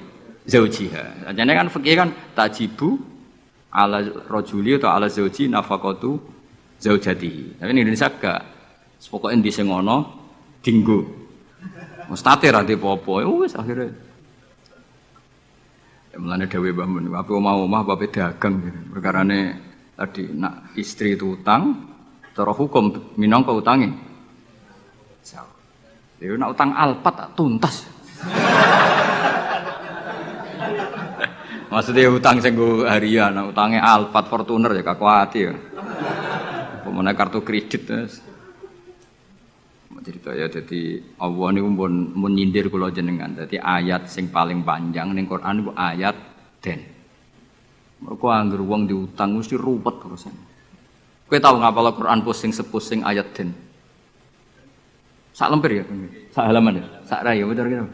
Speaker 1: zaujiha. Jane kan fikih kan tajibu ala rajuli atau ala zauji nafaqatu zaujati. Tapi in Indonesia gak. Pokoke endi sing ana dinggo. Mustati ra apa-apa. Wis akhire. Mulane dawuh Mbah Mun, apa omah apa dagang gitu. Perkarane tadi nak istri itu utang, cara hukum minangka utange. Ya nak utang alpat tak tuntas. Maksudnya utang sing nggo harian, nak utange alpat Fortuner ya gak kuwati ya. Pemene kartu kredit terus. Cerita ya, jadi Allah ini pun nyindir kula jenengan. Jadi ayat sing paling panjang ning Quran itu ayat den. Mergo anggere wong diutang mesti ruwet urusan. Kowe tau ngapal Quran pusing sepusing ayat den. Sak lemper ya, sak halaman ya, sak rai ya bener gitu.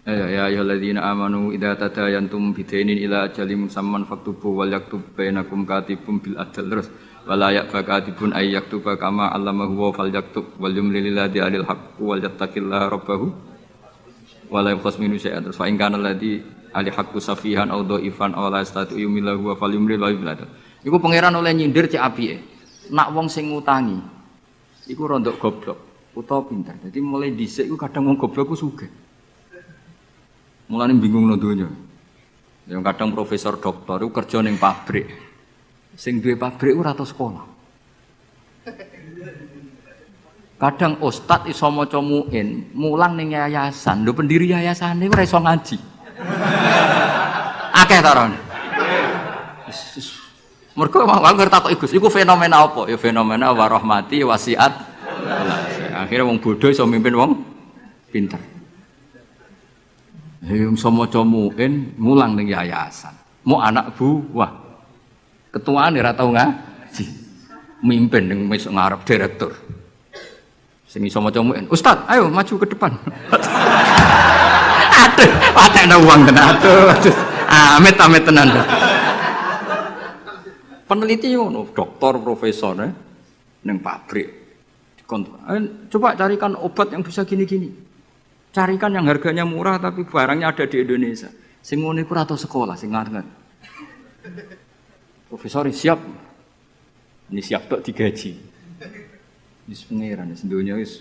Speaker 1: Ya ayyuhalladzina amanu idza tadayantum bidainin ila ajalin musamman faktubu wal yaktub bainakum katibun bil adl terus wala ya'fakatibun ay yaktuba kama allamahu wa fal yaktub wal yumlililladzi alil haqq wal yattaqillaha rabbahu wala yaqas minu syai'an terus fa in kana alladzi ali haqqu safihan aw dhaifan aw la yastati yumillahu wa fal yumlil bilad. Iku pangeran oleh nyindir cek apike. Nak wong sing ngutangi iku rondok goblok utawa pinter. Dadi mulai dhisik iku kadang wong goblok ku sugih. Mulane bingung nang donya. Yang kadang profesor doktor iku kerja ning pabrik. Sing duwe pabrik ora tau sekolah. Kadang ustad iso maca muin, mulang ning yayasan. Lho pendiri yayasane ora iso ngaji.
Speaker 2: Akeh tarone. Mergo aku ngerti takok Gus, iku fenomena apa? Ya fenomena warahmati wasiat. Akhirnya wong bodoh iso mimpin wong pinter. Wong maca muin mulang ning yayasan. Mu anak buah. Ketuane ora tau ngaji. Mimpin ning mesuk ngarep direktur. Sing iso maca muin, "Ustaz, ayo maju ke depan." Aduh, patekno uang tenan. Aduh. Amit-amit tenan. Peneliti ngono, doktor, profesor ning pabrik. Coba carikan obat yang bisa gini-gini. Carikan yang harganya murah tapi barangnya ada di Indonesia. Sing ngono iku ora tau sekolah sing ngarep. Profesor siap. Ini siap tok digaji. Wis pangeran wis donya wis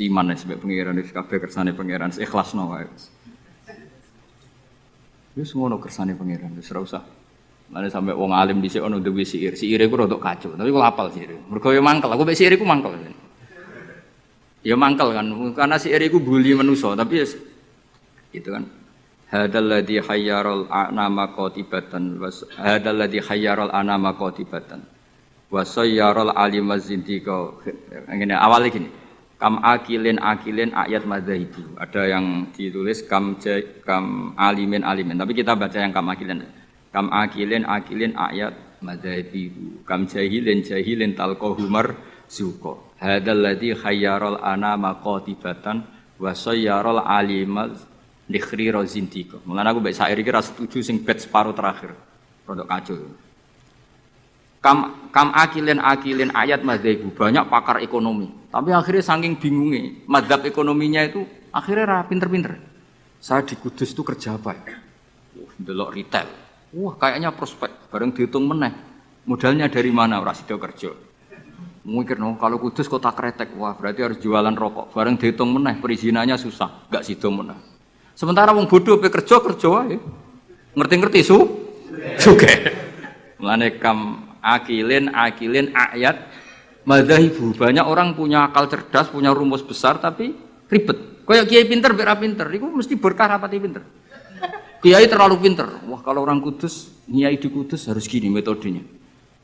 Speaker 2: iman wis pangeran wis kabeh kersane pangeran ikhlasno wae. Wis ngono kersane pangeran wis ora usah. Mane sampe wong alim dhisik ono duwe siir. Siire iku rodok kacau, tapi kok apal siire. Mergo yo mangkel, aku mek siire iku mangkel. Ya mangkel kan, karena siire iku bully manusa, tapi ya itu kan. Hadal ladzi hayyaral anama qatibatan was hadal ladzi hayyaral anama qatibatan. Wa sayyaral alimaz zindiqa. Ngene awale gini. Kam akilin ayat madzhabi. Ada yang ditulis kam alimin, tapi kita baca yang kam akilin. Kam akilin ayat madzhabi. Kam jahilin talqahu marzuqa. Hadzal ladzi khayyaral anama qatibatan wa sayyaral alimaz dikhri rozintika. Mulane aku mbek syair iki ra setuju sing bait separo terakhir. Rodok kacau. Kam akilin ayat madzhabi. Banyak pakar ekonomi. Tapi akhirnya saking bingungnya, madzhab ekonominya itu akhirnya ra pinter-pinter. Saya di Kudus itu kerja apa ya? Delok retail. Wah, kayaknya prospek. Bareng dihitung meneh. Modalnya dari mana? Ora sida kerja. Mikir no, kalau Kudus kota kretek, wah berarti harus jualan rokok. Bareng dihitung meneh, perizinannya susah, enggak sida meneh. Sementara wong bodoh pe kerja wae. Ngerti-ngerti sugih. Mulane kam akilin ayat madzhabu. Banyak orang punya akal cerdas, punya rumus besar tapi ribet. Kayak kiai pinter mek ra pinter, iku mesti berkah rapati pinter. Kiai terlalu pinter. Wah, kalau orang Kudus, kiai di Kudus harus gini metodenya.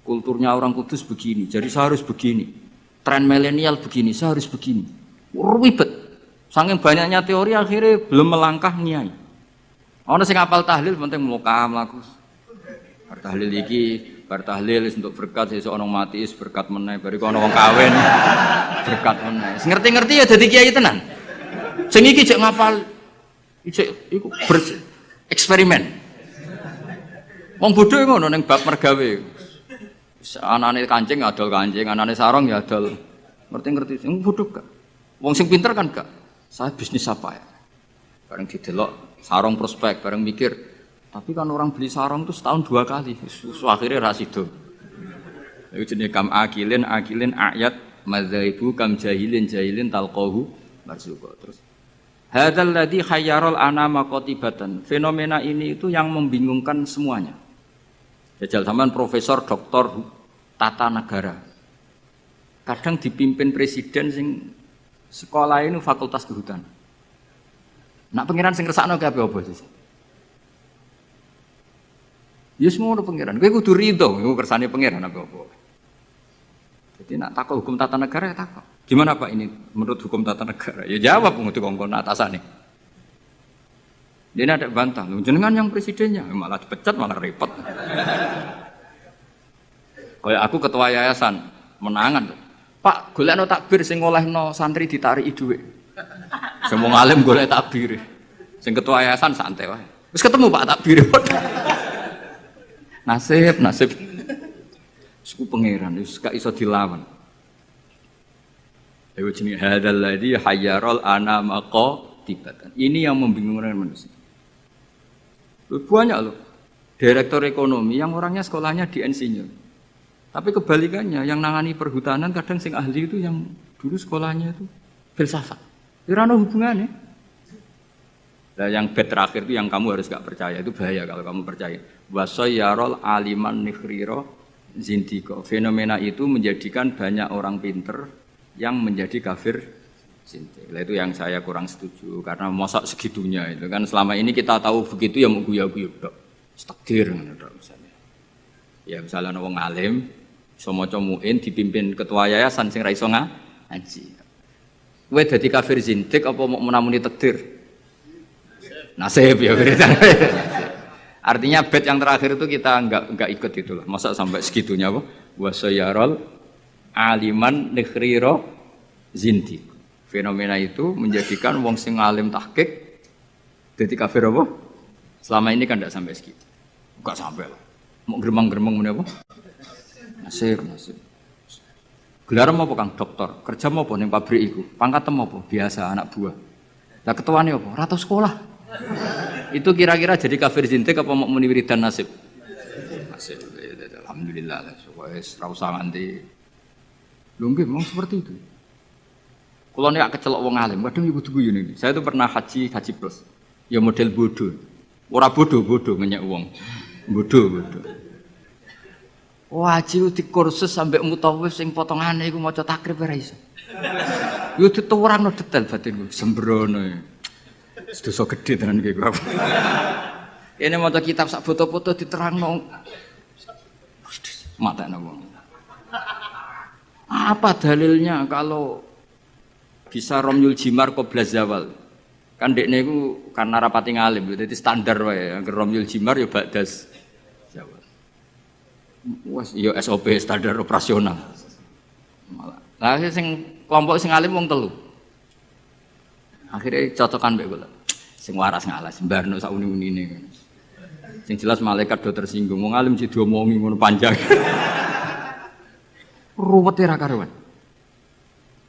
Speaker 2: Kulturnya orang Kudus begini, jadi saya harus begini. Tren milenial begini, saya harus begini. Ribet. Saking banyaknya teori akhirnya belum melangkah kiai. Ono sing hafal tahlil penting mlaku. Bar tahlil iki, bar tahlil untuk berkat sesuk ono mati berkat meneh, bariku ono wong kawin berkat meneh. Sing ngerti-ngerti ya dadi kiai tenan. Sing iki jek ngapal iku eksperimen. Wong bodho ngono ning bab mergawe. Anane kancing adol kancing, anane sarung ya adol. Ngerti-ngerti sing bodho gak. Wong sing pinter kan gak. Saya bisnis apa ya? Bareng didelok sarung prospek, bareng mikir. Tapi kan orang beli sarung itu setahun 2 kali. Akhirnya ra sida. Iku jenenge kam akilin ayat madzhabu kam jahilin talqahu marzuqa. Terus hadzal ladzi khayyaral anama qatibatan. Fenomena ini itu yang membingungkan semuanya. Jajal sampean profesor doktor tata negara. Kadang dipimpin presiden sing sekolah ini fakultas kehutanan. Nak pangeran sing ngersakno kabeh apa sih? Ya semua pangeran. Kowe kudu rido, iku kersane pangeran apa. Jadi nak takok hukum tata negara ya takok. Gimana Pak ini menurut hukum tata negara? Ya jawab ngerti kongkon atasane. Dia ada bantah, jenengan yang presidennya malah dipecat malah repot. Kayak aku ketua yayasan menangan. Pak, golekno takbir sing ngolehno santri ditariki dhuwit. Sing wong alim golek takbir. Sing ketua yayasan santai wae. Wis ketemu Pak takbir. Nasib. Suku pangeran wis gak iso dilawan. Ayo jenenge hadzal ladzi hayyaral anama qatibatan. Ini yang membingungkan manusia. Banyak loh. Direktur ekonomi yang orangnya sekolahnya di insinyur. Tapi kebalikannya, yang nangani perhutanan kadang sing ahli itu yang dulu sekolahnya itu filsafat. Ora ono hubungannya. Nah, yang bed terakhir itu yang kamu harus gak percaya, itu bahaya kalau kamu percaya. Wasayyarul aliman nikhriro zindiko. Fenomena itu menjadikan banyak orang pinter yang menjadi kafir
Speaker 1: zintik. Lah itu yang saya kurang setuju karena mosok segitunya itu kan selama ini kita tahu begitu ya mau guyu-guyu tok. Takdir ngono tok misalnya. Ya misalnya ana wong alim iso maca muin dipimpin ketua yayasan sing ra iso ngaji. Kowe dadi kafir zintik apa mau menamuni takdir? Nasib ya beritanya. Artinya bait yang terakhir itu kita enggak ikut itulah. Masa sampai segitunya apa? Wasayarol aliman nikhriro zinti. Fenomena itu menjadikan wong sing alim tahqiq dadi kafir apa? Selama ini kan enggak sampai segitu. Enggak sampai lah. Mau geremang-geremang ngene apa? Nasib. Gelar apa Kang? Dokter. Kerja apa ning pabrik iku? Pangkat apa? Biasa anak buah. Lah ketuane apa? Ratu sekolah. Itu kira-kira jadi kafir zintik apa mau muni wiridan nasib? Nasib. Alhamdulillah lah. Wes ra usah nganti. Lho nggih memang seperti itu. Kalau nek kecelok wong alim, kadang ibu tugu ini. Saya itu pernah haji plus. Ya model bodoh. Ora bodoh ngenyek wong. Bodoh. Wajib di kursus sampai mutawif sing potongane iku maca takrib ora iso. Yo dituwurangno detail batin sembrono. Dosa gede tenan iki kok. Kene maca kitab sak foto-foto diterangno. Matane wong. Apa dalilnya kalau bisa romyul jimar qabla zawal? Kan dekne iku karena rapati ngalim, dadi standar wae. Angger romyul jimar ya ba'das zawal. Wes ya SOP standar operasional. Malah. Lah sing kelompok sing alim wong telu. Akhirnya cocokan mbek kula. Sing waras ngalas, mbarno sak uni-unine. Sing jelas malaikat do tersinggung, wong alim sing diomongi ngono panjang. Ruwete ra karuan.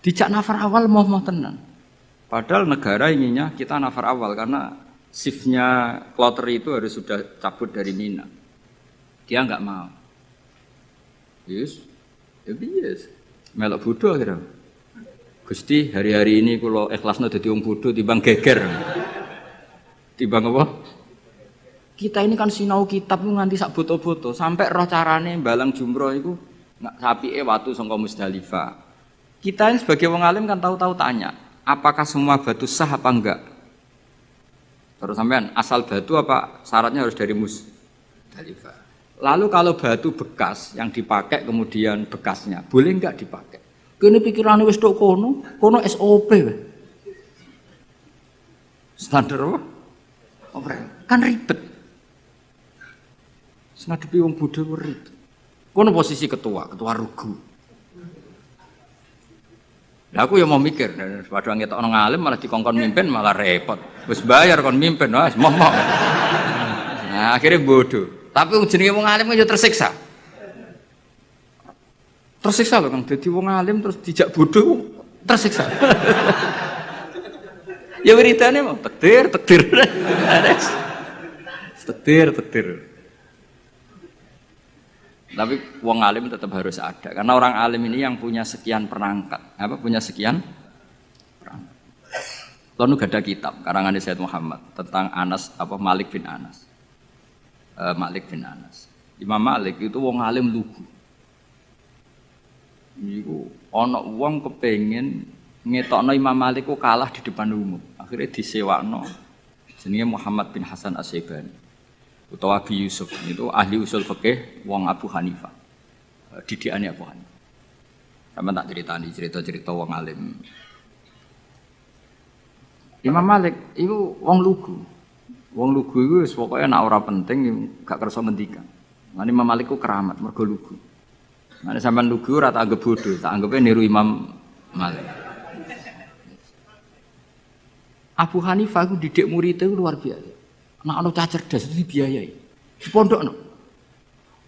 Speaker 1: Dijak nafar awal mau tenan. Padahal negara inginnya kita nafar awal karena shiftnya kloter itu harus sudah cabut dari Mina. Dia enggak mau. Yes. Melok bodoh akhirnya. Gusti, hari-hari ini kalau ikhlasnya dadi wong bodoh timbang geger. Timbang apa? Kita ini kan sinau kitab nganti sak boto-boto sampai roh carane balang jumroh iku sapike watu saka Musdalifah. Kita ini sebagai wong alim kan tahu-tahu tanya, apakah semua batu sah apa enggak? Terus sampean asal batu apa syaratnya harus dari Musdalifah. Lalu kalau batu bekas yang dipakai kemudian bekasnya, boleh enggak dipakai? Kene pikirane wis tok kono SOP. Standar apa? Kan ribet. Ngadepi wong bodho ribet. Kono posisi ketua rugu. Lah aku ya mau mikir, padha ngetokno ngalim malah dikongkon mimpin malah repot. Wis bayar kon mimpin, wis momok. Nah, akhirnya bodoh. Tapi jenenge wong alim ya tersiksa. Tersiksa loh Kang, dadi wong alim terus dijak bodoh tersiksa. Ya wiridane mau takdir. Takdir. Tapi wong alim tetap harus ada karena orang alim ini yang punya sekian perangkat. Punya sekian perangkat. Lalu ada kitab karangan Sayyid Muhammad tentang Malik bin Anas. Imam Malik itu wong alim lugu. Niku ana wong kepengin ngetokno Imam Malik ku kalah di depan umum. Akhirnya disewakno jenenge Muhammad bin Hasan As-Syaibani utawa Abi Yusuf. Itu ahli usul fikih wong Abu Hanifah. Didikane Abu Hanifah. Sama tak ceritani cerita-cerita wong alim. Imam Malik itu wong lugu. Wong lugu iku wis pokoke nek ora penting gak kersa ngendikan. Lan Imam Malik ku keramat mergo lugu. Nek sampean lugu ora tak anggap bodoh, tak anggape niru Imam Malik. Abu Hanifah ku didik murid itu luar biasa. Nek ana cah cerdas itu dibiayai. Di pondokno.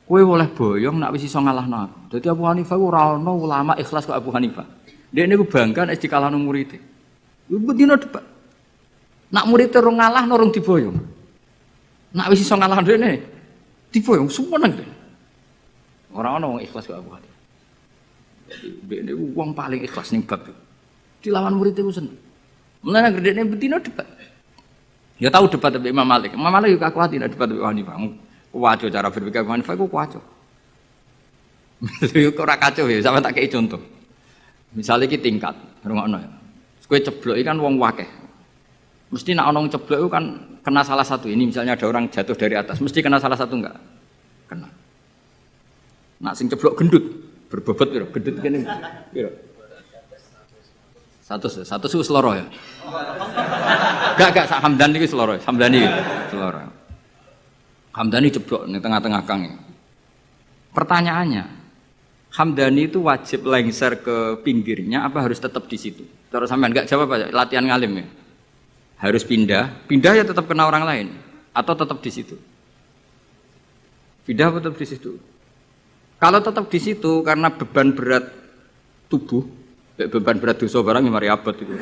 Speaker 1: Kowe oleh boyong nek wis iso ngalahno aku. Dadi Abu Hanifah ku ora ana ulama ikhlas kok Abu Hanifah. Dekne ku bangga nek dikalahno murid. Iku dino debat. Nak murid terus ngalahno rung diboyong. Nek wis iso ngalahno dene diboyong sumeneng. Ora ana wong ikhlas kok Abu Hanifah. Dekne ku wong paling ikhlas ning bab. Dilawan murid iku seneng. Mulane gerdene betino debat. Ya tahu debat dengan Imam Malik. Imam Malik juga kuat tidak debat dengan Hanifah. Kuwaco cara berpikir Hanifah ku kuwaco. Yo ora kacau ya, sampe tak kei contoh. Misalnya iki tingkat, rungokno ya.
Speaker 2: Kue ceblok kan wong wakeh. Mesti nak onong ceblok itu kan kena salah satu. Ini misalnya ada orang jatuh dari atas, mesti kena salah satu enggak? Kena. Nak sing ceblok gendut, berbobot piro? Gendut kene piro? Satu seloro ya. Enggak sak Hamdan iki seloro. Hamdani seloro. Hamdani jeblok ning tengah-tengah kang. Pertanyaannya, Hamdani itu wajib lengser ke pinggirnya apa harus tetap di situ? Cara sampean enggak jawab aja, latihan ngalim ya. Harus pindah ya tetap kena orang lain atau tetap di situ? Pindah atau tetap di situ? Kalau tetap di situ karena beban berat tubuh, beban berat dosa barang yang mari abot itu.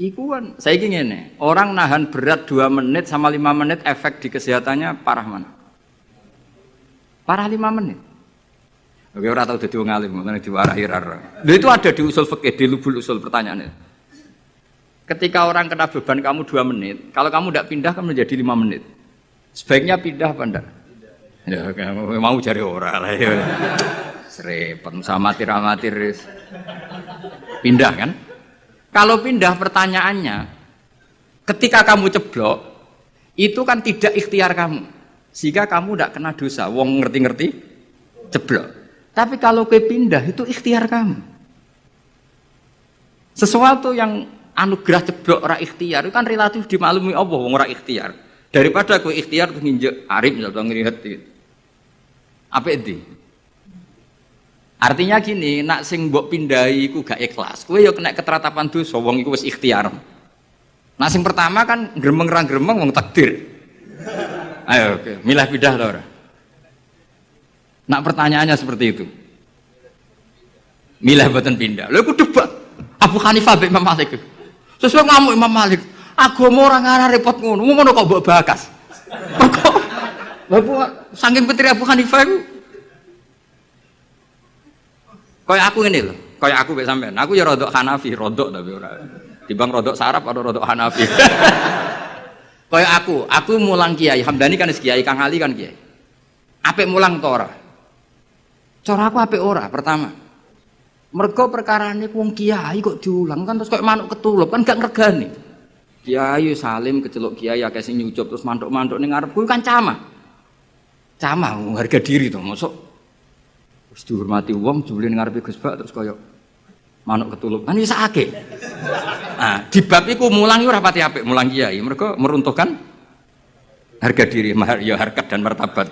Speaker 2: Iku kan, saya ingin nih, orang nahan berat 2 menit sama 5 menit efek di kesehatannya parah mana? Parah 5 menit. Oke, orang tahu jadi wong alim, mana diwarahi rara. Itu ada di usul fikih, di lubul usul pertanyaannya. Ketika orang kena beban kamu 2 menit, kalau kamu tidak pindah kan menjadi 5 menit. Sebaiknya pindah apa enggak? Ya, kamu mau cari orang lah ya. Serempet sama amatir. Pindah kan? Kalau pindah pertanyaannya, ketika kamu ceblok, itu kan tidak ikhtiar kamu. Sehingga kamu tidak kena dosa. Wong ngerti-ngerti ceblok. Tapi kalau ke pindah itu ikhtiar kamu. Sesuatu yang anugerah ceblok ora ikhtiar itu kan relatif dimaklumi Allah wong ora ikhtiar. Daripada kowe ikhtiar terus nginjek arif atau ngrihet gitu. Apa itu? Artinya gini, nak sing mbok pindahi iku gak ikhlas. Kowe ya kena keteratapan dosa wong iku wis ikhtiar. Nah sing pertama kan gremeng ra gremeng wong takdir. Ayo oke, milah pindah ta ora? Nak pertanyaannya seperti itu. Milah boten pindah. Lha iku debat Abu Hanifah mbek Imam Malik. Sesuai ngamuk Imam Malik. Agama ora ngarah repot ngono. Ngono kok mbok bakas. Kok Bapak saking petri Abu Hanifah iku kaya aku ngene lho, kaya aku mbek sampean. Aku ya rodok Hanafi, rodok tapi ora. Timbang rodok Sarab atau rodok Hanafi. Kaya aku mulang kiai, Hamdani kan kiai, Kang Ali kan kiai. Apik mulang to ora? Cara aku apik ora, pertama. Mergo perkarane wong kiai kok diulang kan terus kok manuk ketulup kan gak ngregani. Kiai salim keceluk kiai akeh sing nyucup terus mantuk-mantuk ning ngarepku kan camah. Camah harga diri to, mosok wis dihormati wong jebule ning ngarepe Gus Bak terus kaya manuk ketulup. Kan wis akeh. Nah, di bab iku mulang ora pati apik mulang kiai, mergo meruntuhkan harga diri, ya harkat dan martabat.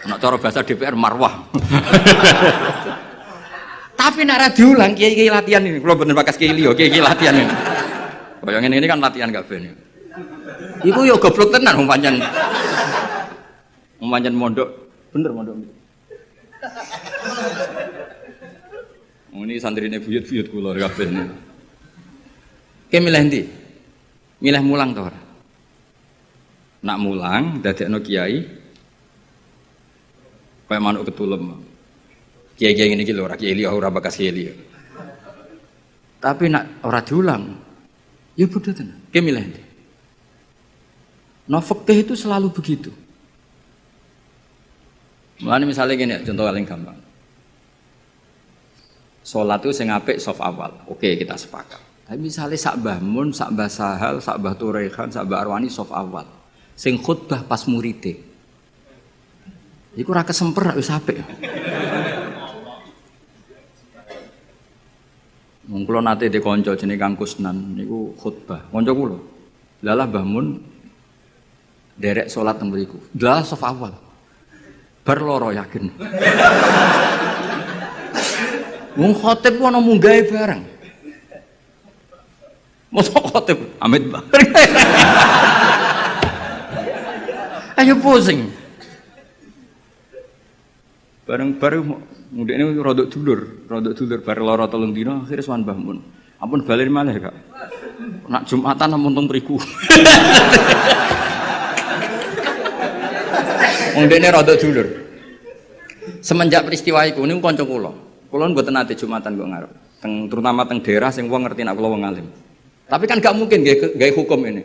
Speaker 2: Nek cara bahasa DPR marwah. Tapi nek ra diulang kiai-kiai latihan ini, kula mboten bakas kiai liya, kiai latihan ini. Kaya ngene ini kan latihan kabeh ini. Iku ya goblok tenan wong pancen. Wong pancen mondok, bener mondok. Ini santrine buyut-buyut kula kabeh ini. Ki milih ndi? Milih mulang to ora? Nak mulang dadekno kiai kaya manuk ketulem. Kiai-kiai ngene iki lho ora kiai liya ora bakas kiai liya. Tapi nak ora diulang ya bodoh tenan. Ki milih ndi? Nah fikih itu selalu begitu. Mulane misalnya gini, contoh paling gampang. Salat itu sing apik saf awal. Oke, kita sepakat. Tapi misalnya sak Mbah Mun, sak Mbah Sahal, sak Mbah Turehan, sak Mbah Arwani saf awal. Sing khutbah pas muride. Iku ora kesemper wis apik. Wong kula nate de kanca jenenge Kang Kusnan niku khutbah. Kanca kula. Lalah Mbah Mun derek salat teng mriku. Lah saf awal. Bar loro yakin. Wong khotib ku ana munggahe bareng. Mosok khotib amit bareng. Ayo pusing. Bareng-bareng mudine rodok dulur bar loro 3 dina akhire sowan Mbah Mun. Ampun balen malih, Kak. Nak Jumatan ampun teng mriku. Wong dene rodok dulur. Semenjak peristiwa iku niku kanca kula. Kula mboten nate Jumatan kok ngarep. Terutama teng daerah sing wong ngerti nek kula wong alim. Tapi kan gak mungkin gawe hukum ini.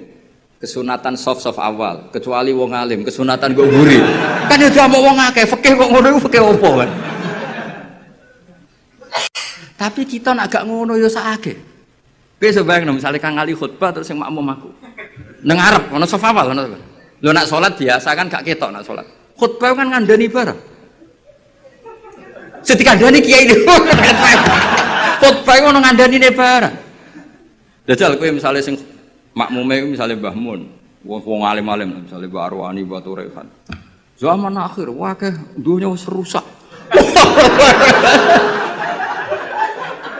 Speaker 2: Kesunatan soft awal, kecuali wong alim, kesunatan go guri. Kan ya mau wong akeh, fikih kok ngono iku fikih opo kan. Tapi kita nak gak ngono ya sakake. Kowe sebayang misalnya Kang Ali khutbah terus yang makmum aku. Nang ngarep ono sofa wal ono. Lho nak salat biasa kan gak ketok nak salat. Khutbah kan ngandani barang. Dikandani kiai itu. Khotbah ngono ngandani barang. Jajal kowe misale sing makmume misale Mbah Mun, wong alim-alim misale Mbah Arwani, Mbah Turehan. Zaman akhir wakeh dunya wis rusak.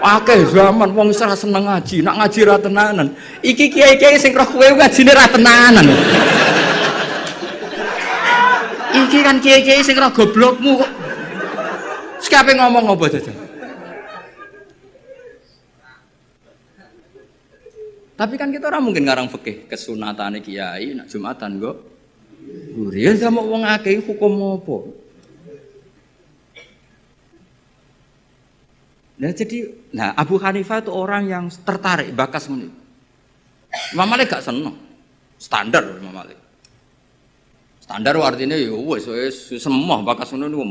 Speaker 2: Akeh zaman wong wis ora seneng ngaji, nak ngaji ra tenanan. Iki kiai-kiai sing roh kowe ngajine ra tenanan. Iki kan kiai-kiai sing roh goblokmu kok. Sekape ngomong apa jajan? Tapi kan kita orang mungkin ngarang fikih kesunatane kiai nak Jumatan kok. Guriya sama wong akeh hukum apa? Nah Abu Hanifah itu orang yang tertarik bakas ini. Imam Malik gak seneng. Standar Imam Malik. Standar artinya ya wis semua bakas ngono niku.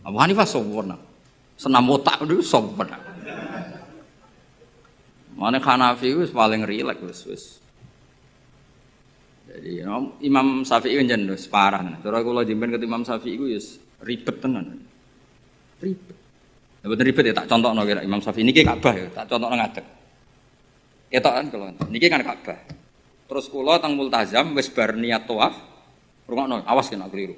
Speaker 2: Abu Hanifah sempurna. Senam otak itu sempurna. Mane Hanafi wis paling rileks wis. Jadi Imam Syafi'i njen wis parah. Cara kula jemben ke Imam Syafi'i iku wis ribet tenan. Ribet. Ya bener ribet ya tak contohno kira Imam Syafi'i niki Ka'bah ya, tak contohno ngadeg. Ketok kan kula. Niki kan Ka'bah. Terus kula teng multazam wis bar niat tawaf. Rungokno, awas kena keliru.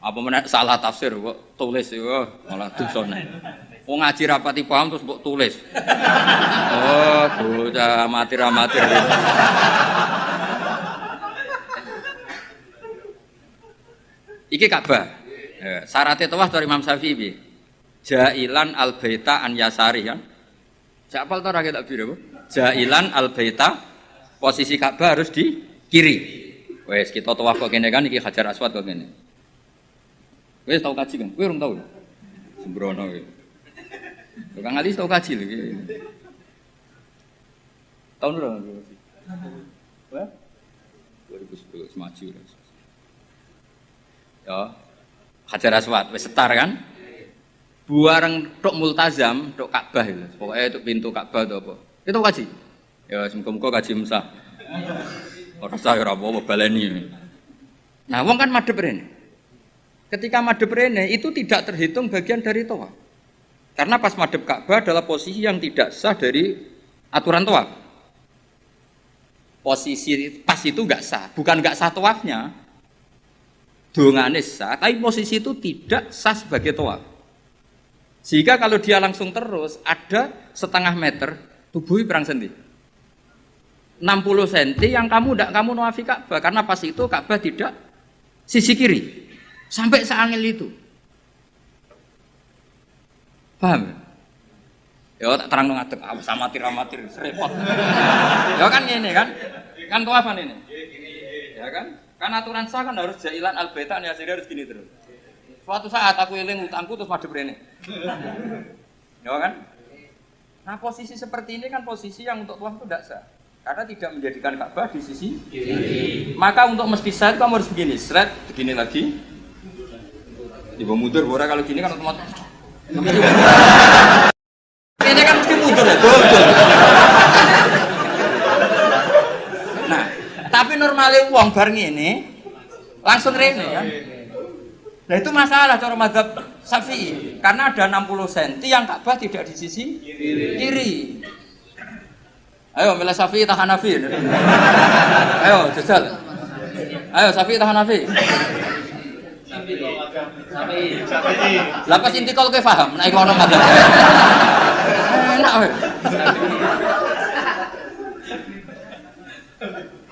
Speaker 2: Apa meneh salah tafsir kok tulis ya malah dosane. Wong ngaji rapati paham terus mbok tulis. Oh, bocah amatir-amatir. Iki Ka'bah. Syaratnya tawaf dari Imam Syafi'i piye? Jailan al-baita an yasari kan. Siapa tahu rakyat tak biru? Jailan al-baita posisi Ka'bah harus di kiri. Wes kita tawaf kok kene kan iki Hajar Aswad kok kene. Wes tau kaji kan? Kowe urung tau. Sembrono iki. Kang Ali tau kaji lho iki. Tahun berapa? Wah? 2010 maju. Ya. Hajar Aswad wis setar kan? Buareng tok multazam, tok Ka'bah lho. Pokoke tok pintu Ka'bah to apa. Itu kaji. Ya semoga-moga kaji Musa. Ora sah ora apa-apa baleni. Nah, wong kan madhep rene. Ketika madhep rene itu tidak terhitung bagian dari tawaf. Karena pas madhep Ka'bah adalah posisi yang tidak sah dari aturan tawaf. Posisi pas itu enggak sah, bukan enggak sah tawafnya. Dongane sah, tapi posisi itu tidak sah sebagai tawaf. Sehingga kalau dia langsung terus ada setengah meter tubuhnya perang sendi. 60 cm yang kamu nawafi Ka'bah karena pas itu Ka'bah tidak sisi kiri sampai seangil itu. Paham? Ya tak terang ngadeg amatir repot. Ya kan ini kan tawafan ini. Ya kan? Kan aturan sah kan harus jailan al-baita ya harus gini terus. Suatu saat aku eling utangku terus madhep rene. Ya kan? Nah, posisi seperti ini kan posisi yang untuk tawaf itu tidak sah. Karena tidak menjadikan Ka'bah di sisi kiri. Maka untuk mesti sah kamu harus begini, seret, begini lagi. Ibu mundur, bora kalau gini kan otomatis. Ini kan mesti mundur ya, betul. Nah, tapi normalnya uang bareng ini langsung rene kan. Nah itu masalah cara mazhab Syafi'i karena ada 60 cm yang Ka'bah tidak di sisi kiri. Ayo milih Syafi'i tahan Hanafi. Ayo jajal. Ayo Syafi'i tahan Hanafi. Syafi'i. Lapas inti kalau kowe paham nek ono mazhab. Enak wae.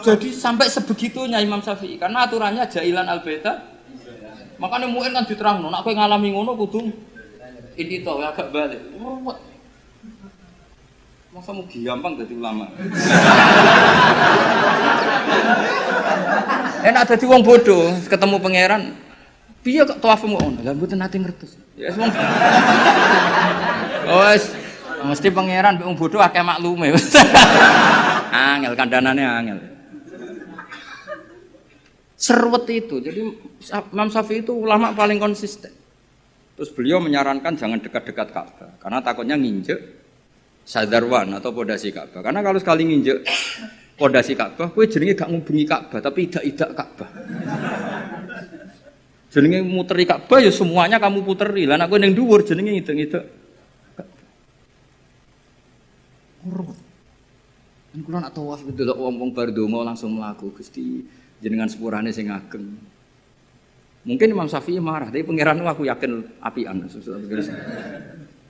Speaker 2: Jadi sampai sebegitunya Imam Syafi'i karena aturannya jailan al-baita. Makanya mungkin kan diterangno nek kowe ngalami ngono kudu ini to agak balik. Ruwet. Masa mau gampang jadi ulama. Enak dadi wong bodoh, ketemu pangeran. Piye kok tawafmu ngono? Lah mboten nate ngertos. Ya wong. Wes, mesti pangeran wong bodoh akeh maklume. Angel kandhanane angel. Serwet itu. Jadi Imam Syafi'i itu ulama paling konsisten.
Speaker 1: Terus beliau menyarankan jangan dekat-dekat Ka'bah karena takutnya nginjek sadarwan atau pondasi Ka'bah. Karena kalau sekali nginjek pondasi Ka'bah, kowe jenenge gak ngubungi Ka'bah tapi idak-idak Ka'bah. Jenenge muteri Ka'bah ya semuanya kamu puteri. Lah nek kowe ning dhuwur jenenge idak-idak Ka'bah. Kan kula nak tawaf delok wong-wong bar donga langsung mlaku Gusti jenengan sepurane sing ageng. Mungkin Imam Syafi'i marah, tapi pangeran aku yakin apian.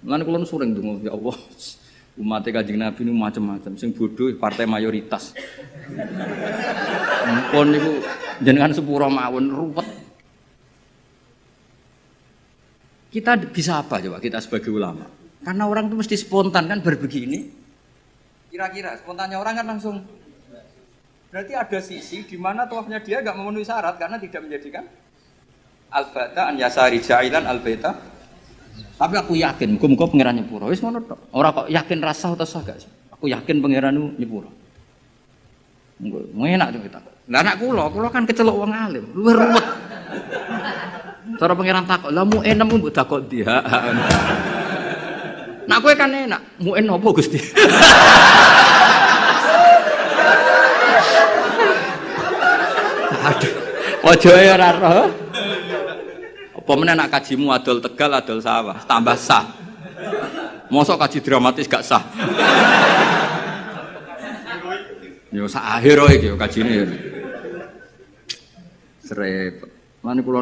Speaker 1: Lan kula sering donga, ya Allah, umat Kanjeng Nabi nu macam-macam, sing bodoh partai mayoritas. Mumpun niku jenengan sepura mawon ruwet. Kita bisa apa coba kita sebagai ulama? Karena orang itu mesti spontan kan berbegini. Kira-kira spontannya orang kan langsung. Berarti ada sisi di mana tawafnya dia enggak memenuhi syarat karena tidak menjadikan al-bata an yasari ja'ilan al-baita. Tapi aku yakin muga-muga pangeran nyepuro. Wis ngono tok. Ora kok yakin rasa atau sah gak. Aku yakin pangeranmu nyepuro. Enak tuh kita. Lah anak kula kan kecelok wong alim, luwih ruwet. Cara pangeran takok, "Lah mu enem mbok takok ndi?" Nak kowe kan enak, mu en opo Gusti? Aduh. Ojo ya ora roh. Apa meneh nak kajimu adol Tegal adol sawah, tambah sah. Mosok kaji dramatis gak sah. Yo sak akhir iki kajine. Srepet. Mane kula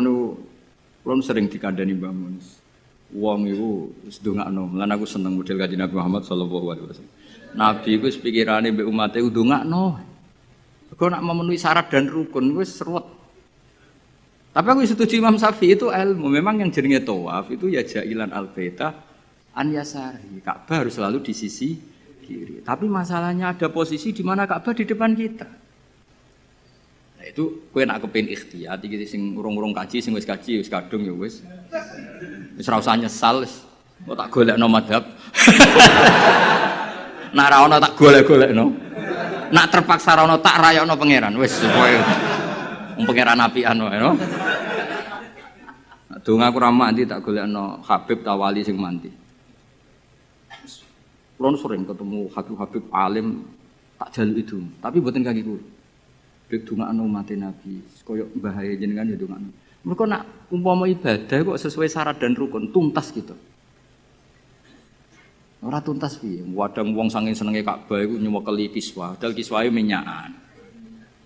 Speaker 1: sering dikandani Mbah Mun. Wong iku wis ndongakno. Lan aku seneng model Kanjeng Nabi Muhammad sallallahu alaihi wasallam. Nabi iku wis pikirane mbek umate ndongakno. Kok nak memenuhi syarat dan rukun wis seruat. Tapi aku setuju Imam Syafi'i itu ilmu. Memang yang jenenge tawaf itu ya ja'ilan al-baita an yasari. Ka'bah harus selalu di sisi kiri. Tapi masalahnya ada posisi di mana Ka'bah di depan kita. Nah itu kowe nak kepengin ikhtiyat iki sing urung-urung kaji sing wis kaji wis kadung ya wis. Wis ora usah nyesal wis. Kok tak golekno madhab. Nak ra ono tak golek-golekno. Nak terpaksa ra ono tak rayakno pangeran wis supaya pangeran apian wae no. Donga aku ra mandi tak golekno Habib Tawali sing mandi. Kulo sering ketemu Habib alim tak jaluk itu, tapi mboten kaki kulo. Dek dongakno umat Nabi, koyo bahaya jenengan ya dongakno. Mergo nak umpama ibadah kok sesuai syarat dan rukun tuntas gitu. Ora tuntas piye? Wadang wong saking senenge Ka'bah iku nyuwekeli kiswa, dal kiswahe minyakan.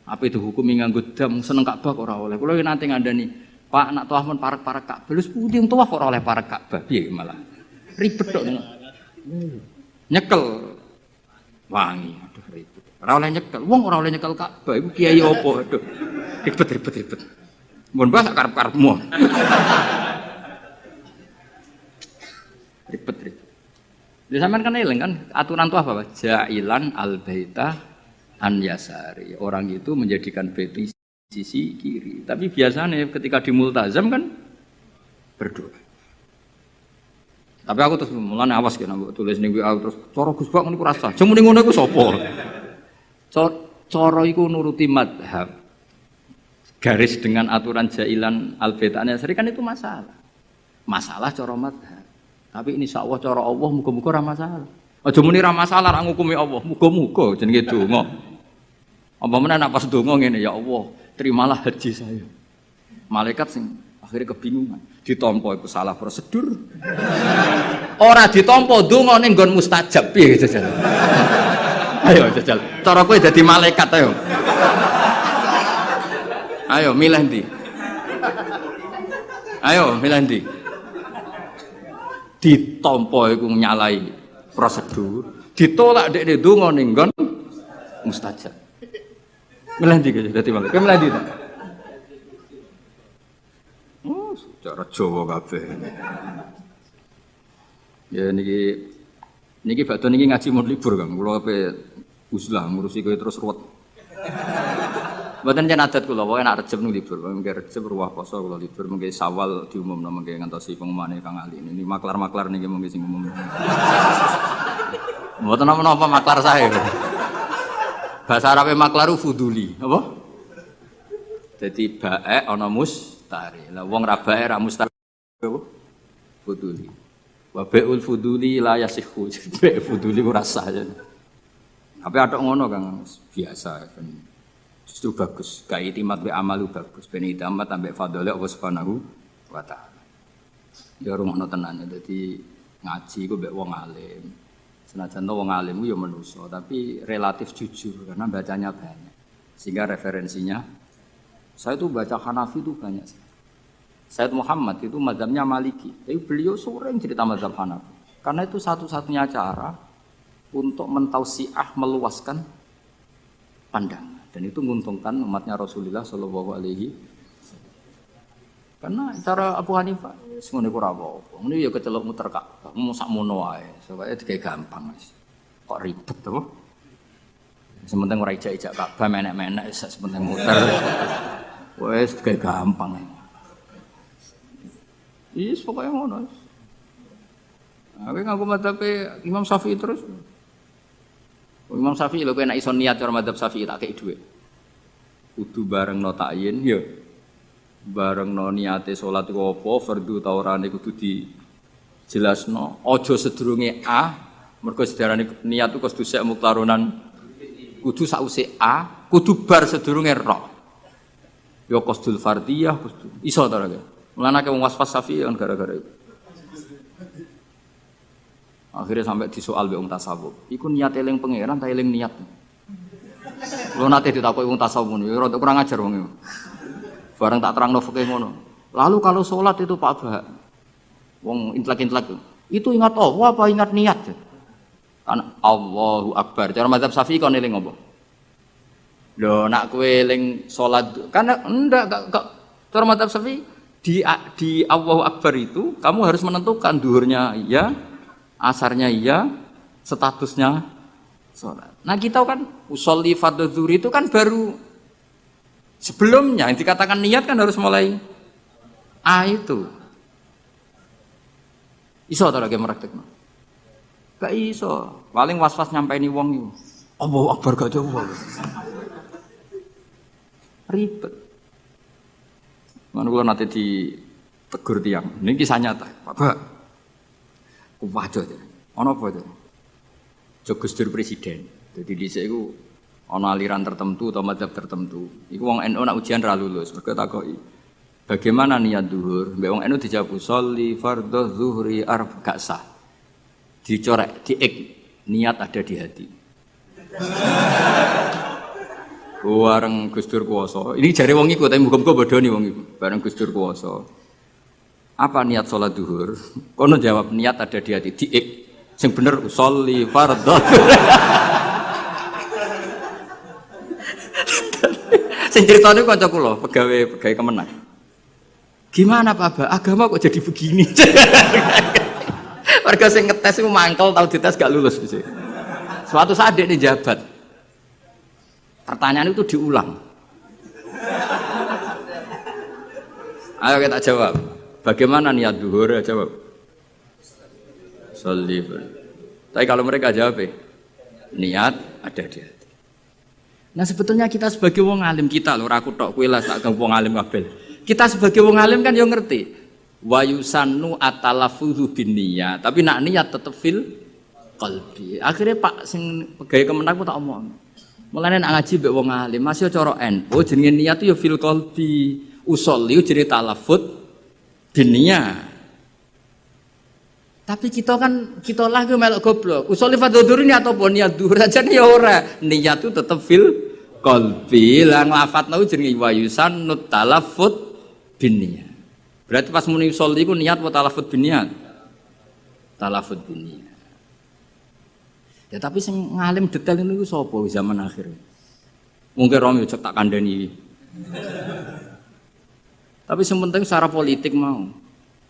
Speaker 1: Apa itu hukum nganggo dam seneng Ka'bah kok ora oleh. Kula nanti ngandani, Pak nak tawaf men parek-parek Ka'bah. Lha pundi tawaf kok ora oleh parek Ka'bah. Piye malah? Ribet tok. Nyekel wangi. Aduh ribet. Ora oleh nyekel. Wong ora oleh nyekel Ka'bah iku kiai opo? Aduh. Ribet. Mun mbah sak karep-karepmu. Ribet. Di sampean kan eling kan aturan tawaf apa? Ja'ilan al-baita an yasari. Orang itu menjadikan bait di sisi kiri. Tapi biasanya ketika di multazam kan berdoa. Tapi aku terus mulane awas kena mbok tulis ning WA terus cara Gus Bak niku rasa. Jeng muni ngono iku sapa? Cara iku nuruti madhab. Garis dengan aturan jailan al-bait an yasari kan itu masalah. Masalah cara madhab. Tapi ini insyaallah cara Allah muga-muga ora masalah. Aja muni ra masalah ra ngukumi Allah. Muga-muga jenenge donga. Apa meneh nek pas donga ngene ya Allah, terimalah haji saya. Malaikat sing akhirnya kebingungan. Ditampa iku salah prosedur. Ora ditampa donga ning nggon mustajab piye jajal. Ayo jajal. Cara kowe dadi malaikat ayo. Ayo milih ndi? Ayo milih ndi? Ditampa iku nyalai prosedur, ditolak dekne donga ning nggon mustajab. Milih ndi dadi malaikat? Milih ndi? Oh, cara Jawa kabeh. Ya niki badhe niki ngaji mun libur Kang. Kula ape uzlah ngurusi kowe terus ruwet. Mboten jan adat kula, pokoke nek Rejeb niku libur. Mengke Rejeb ruwah poso kula libur, mengke Sawal diumumno mengke ngantosi pengumumane Kang Ali. Ini maklar-maklar niki mengke sing umum. Mboten napa-napa maklar saya. Bahasa Arabe maklaru fuduli, apa? Jadi bae ana mustari. Lah wong ra bae ra mustari. fuduli. Wa bai'ul fuduli la yasihhu. Bai' fuduli ora sah. Tapi ada ngono Kang, biasa kan. Justru bagus. Ka itimat wa amalu bagus. Ben itimat ambek fadhole Allah Subhanahu wa taala. Ya rumono tenan dadi ngaji ku mbek wong alim. Senajan wong alim ku ya manusa, tapi relatif jujur karena bacanya banyak. Sehingga referensinya saya tuh baca Hanafi itu banyak. Sayyid Muhammad itu mazhabnya Maliki. Tapi beliau sering cerita mazhab Hanafi. Karena itu satu-satunya cara untuk mentausiah meluaskan pandangan dan itu menguntungkan umatnya Rasulullah sallallahu alaihi wasallam. Karena cara Abu Hanifah semono ora apa-apa. Ngene ya kecelok muter Ka'bah, mau sak mono wae. Supaya digawe gampang wis. Kok ribet to? Sementing ora ijak-ijak Ka'bah menek-menek wis sementing muter. Wis digawe gampang. Iya, pokoknya ngono. Aku ngaku madzhab Imam Syafi'i terus. Imam Syafi'i lho kowe nek iso niat cara madzhab Syafi'i tak kei dhuwit. Kudu barengno takyin ya. Barengno niate salat iku apa, fardhu ta orane kudu dijelasno. Aja sedurunge A, mergo sedarane niat iku kudu sek muktaronan. Kudu sause A, kudu bar sedurunge Ra. Ya qasdul fardhiyah kudu. Iso ta ora? Mulane wong waswas Syafi'i kan gara-gara itu. Akhirnya sampai disoal be wong tasawuf. Iku niat eling pangeran ta eling niat. Lho nate ditakoki wong tasawuf ngono, ya rada kurang ajar wong iku. Bareng tak terangno fikih ngono. Lalu kalau salat itu Pak Bah, wong intelek-intelek itu ingat Allah apa ingat niat? Kan Allahu Akbar. Cara mazhab Syafi'i kon eling apa? Lho nak kowe eling salat kan ndak cara mazhab Syafi'i di Allahu Akbar itu kamu harus menentukan duhurnya iya, asarnya iya, statusnya sholat. Nah kita kan usolli fardhu zuhri itu kan baru sebelumnya yang dikatakan niat kan harus mulai A itu. Iso ta lagi praktekno? Gak iso. Paling was-was nyampaini wong iku. Allahu Akbar gak jauh. Ribet. Mana kalau nanti ditegur tiang, ini kisah nyata, Pak. Kuwajo aja, ono apa aja? Gus Dur presiden, jadi di sini aku ono aliran tertentu atau mazhab tertentu. Iku wong NU nak ujian ra lulus, mergo takoki. Bagaimana niat zuhur? Mbek wong NU dijawab sholli fardhu zuhri gak sah. Dicorek, diik niat ada di hati. Bareng Gus Dur kuwasa. Ini jare wong iku tapi muga-muga bodoni wong iku. Bareng Gus Dur kuwasa. Apa niat salat zuhur? Kono jawab niat ada di hati. Diik. Sing bener sholli fardhu. Sing critane kanca kula, pegawai Kemenang. Gimana Pak Ba? Agama kok jadi begini? Warga sing ngetes iku mangkel tau dites gak lulus dhisik. Suatu saat dia jabat. Pertanyaan itu diulang. Ayo kita jawab. Bagaimana niat zuhur? Jawab. Sholli. Tapi kalau mereka jawab, niat ada di hati. Nah sebetulnya kita sebagai wong alim kita loh, aku tok kowe lah sak wong alim kabeh. Kita sebagai wong alim kan yo ngerti. Wa yusannu atalaffuzu binniyat, tapi nak niat tetep fil qalbi. Akhirnya Pak sing pegawai Kemenang ku tak omong. Mulane nak ngaji mbek wong alim, masih cara NU jenenge niat yo fil qalbi. Usolli jenenge talaffuz binniyat. Tapi kita lah melok goblok. Usolli fardhu dhuhri atau niat dhuhur aja ya ora. Niat itu tetep fil qalbi. Lah nglafatno jenenge wa yusannu talaffuz binniyat. Berarti pas muni usolli iku niat wa talaffuz binniyat. Talaffuz binniyat. Ya tapi sing ngalim detail niku sapa zaman akhir. Mungkin Romi cek tak kandhani. Tapi yang penting secara politik mau.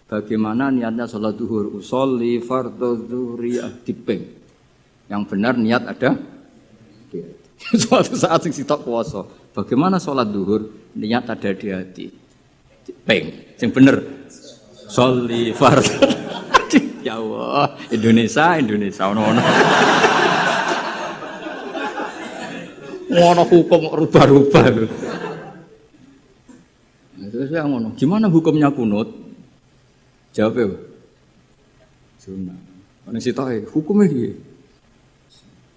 Speaker 1: Bagaimana niatnya sholat zuhur? Usolli fardhu zuhri diping. Yang benar niat ada. Suatu saat sing sitok puasa. Bagaimana sholat zuhur? Niat ada di hati. Diping. Yang benar. Sholli fardhu. Ya Allah, Indonesia ono. Ngono hukum rubah-rubah. Terus yang ngono, gimana hukumnya kunut? Jawab ya.
Speaker 2: Sunah. Ana sitoke hukume piye?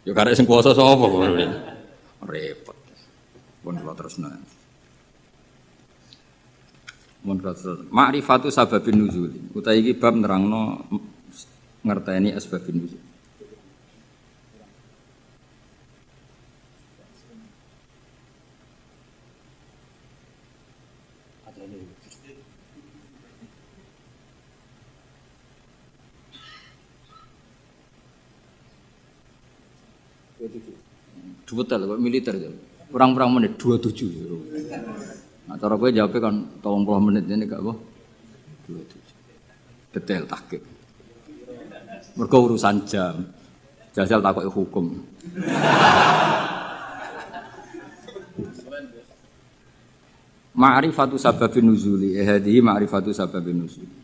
Speaker 2: Ya karek sing puasa sapa kok. Repot. Pun kula terusno. Mun terus ma'rifatu sababin nuzul. Utawi iki bab nerangno ngerteni asbabun nuzul. Betul, kok militer itu. Kurang-kurang menit 27. Nah, cara gue jawabnya kan 30 menit ini gak apa? 27. Detail tahqiq. Mergo urusan jam. Jajal takoki hukum. Ma'rifatu sababin nuzuli. Hadihi ma'rifatu sababin nuzuli.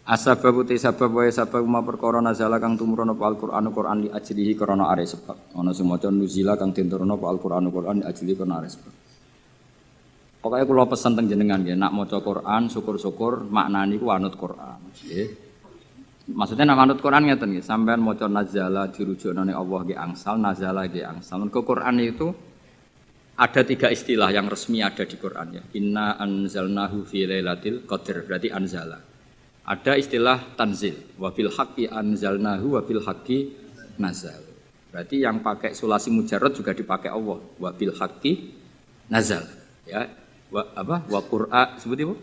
Speaker 2: Asbabu te sabab wae sabab ma perkara nazala kang tumurun apa Al-Qur'an Qur'an li ajlihi krana are sebab. Ana sing maca nuzila kang tinturun apa Al-Qur'an Qur'an li ajlihi krana are sebab. Pokoke kula pesen teng jenengan nggih, nak maca Qur'an syukur-syukur maknane iku anut Qur'an, nggih. Maksudnya nak anut Qur'an ngeten nggih, sampean maca nazala dirujukna ning Allah nggih angsal, nazala nggih angsal. Mergo Qur'an itu ada 3 istilah yang resmi ada di Qur'an ya. Inna anzalnahu fi lailatul qadar, berarti anzala. Ada istilah tanzil, wabil haqqi anzalnahu wabil haqqi nazal. Berarti yang pakai sulasi mujarrad juga dipakai Allah, wabil haqqi nazal. Ya, wa qur'a seperti itu.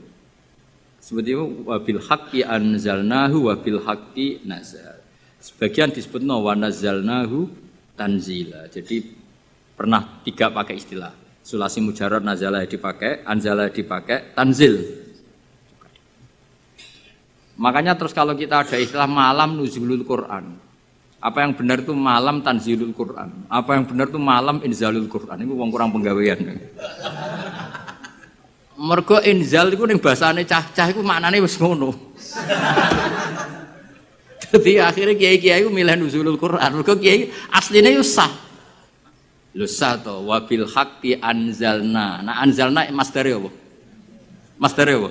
Speaker 2: Seperti itu wabil haqqi anzalnahu wabil haqqi nazal. Sebagian disebutna wa nazalnahu tanzila. Jadi pernah 3 pakai istilah. Sulasi mujarrad nazala dipakai, anzala dipakai, tanzil. Makanya terus kalau kita ada istilah malam nuzulul Quran, apa yang benar itu malam tanzilul Quran, apa yang benar itu malam inzalul Quran. Itu wong kurang penggawean. Mergo inzal iku ning basane cah-cah iku maknane wis ngono. Dadi akhirnya kiai-kiai iku milih nuzulul Quran. Mergo kiai asline yo sah. Lho sah to wabil haqqi anzalna. Nah anzalna masdare apa? Masdare apa?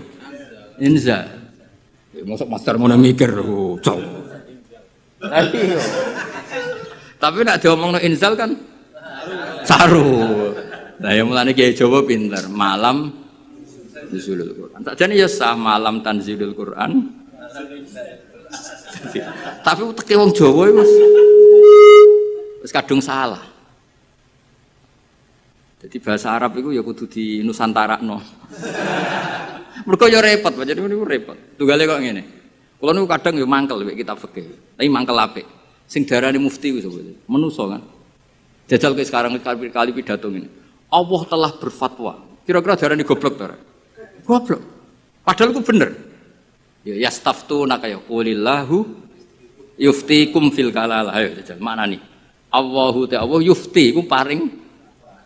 Speaker 2: Inzal. Masuk master ngono mikir, cok. Tapi nak diomongno inzal kan saru. Nah, yang mulane kiai Jawa pinter, malam nuzulul Quran. Sakjane ya sah malam tanzilul Quran. Tapi teke wong Jawa iku wis kadung salah. Jadi bahasa Arab itu ya kudu di nusantarakno. Mergo ya repot, jadi niku repot. Tunggale kok ngene. Kula niku kadang ya mangkel mek kitab fikih. Tapi mangkel apik. Sing darane mufti ku sapa? Menusa kan. Jajal ke sekarang kali pidato ngene. Allah telah berfatwa. Kira-kira darane goblok ta ora? Goblok. Padahal ku bener. Ya yastaftuna kaya qulillahu yuftikum fil kalalah. Ayo jajal maknani. Allahu ta'ala yufti ku paring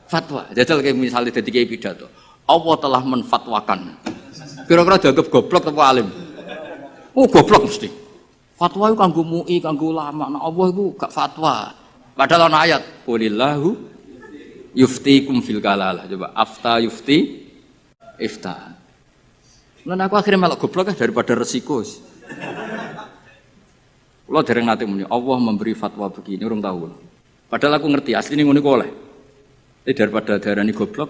Speaker 2: fatwa. Jajal kayak misalnya dadi kiai pidato. Allah telah menfatwakan. Kira-kira dianggap goblok atau alim? Oh goblok mesti. Fatwa itu kanggo MUI, kanggo ulama. Nah Allah itu gak fatwa. Padahal ana ayat, qulillahu yuftikum fil kalalah. Coba afta yufti ifta. Lan aku akhirnya malah goblok daripada resiko. Kula dereng nate muni Allah memberi fatwa begini urung tahu. Padahal aku ngerti asline ngono iku oleh. Daripada darani goblok.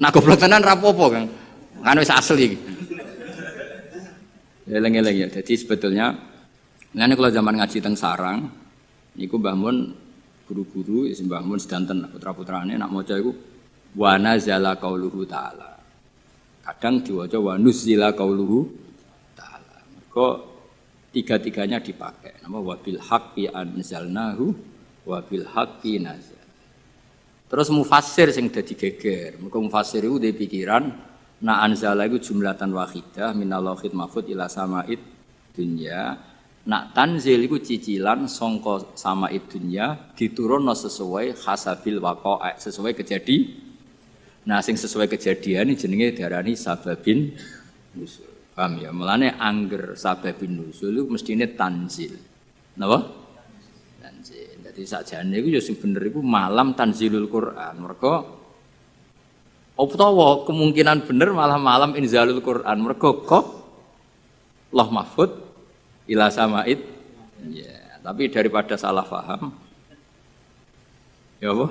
Speaker 2: Nah goblok tenan rapopo Kang. Kan wis asli iki. Eleng-eleng ya. Jadi sebetulnya ngene kalau zaman ngaji teng sarang niku Mbah Mun guru-guru ya Mbah Mun sedanten putra-putrane nak maca iku wa nazala qauluhu ta'ala. Kadang diwaca wa nuzila qauluhu ta'ala. Mergo tiga-tiganya dipakai. Nama wa bil haqqi anzalnahu wa bil haqqi nazal. Terus mufassir sing dadi geger. Mergo mufassir iku duwe pikiran na anzala iku jumlatan wahidah minal lauhil mahfuz ila sama'id dunya. Nak tanzil iku cicilan sangka sama'id dunya diturunno sesuai hasabil waqa'a, sesuai kejadian. Nah sing sesuai kejadian iki jenenge diarani sababin nusul. Paham ya? Mulane angger sababin nusul iku mestine tanzil. Napa? Jadi sakjane iku ya sing bener iku malam tanzilul Quran. Mergo utawa kemungkinan bener malah malam inzalul Quran. Mergo kok
Speaker 1: Loh mahfud ila sama'id. Ya, tapi daripada salah paham. Ya apa?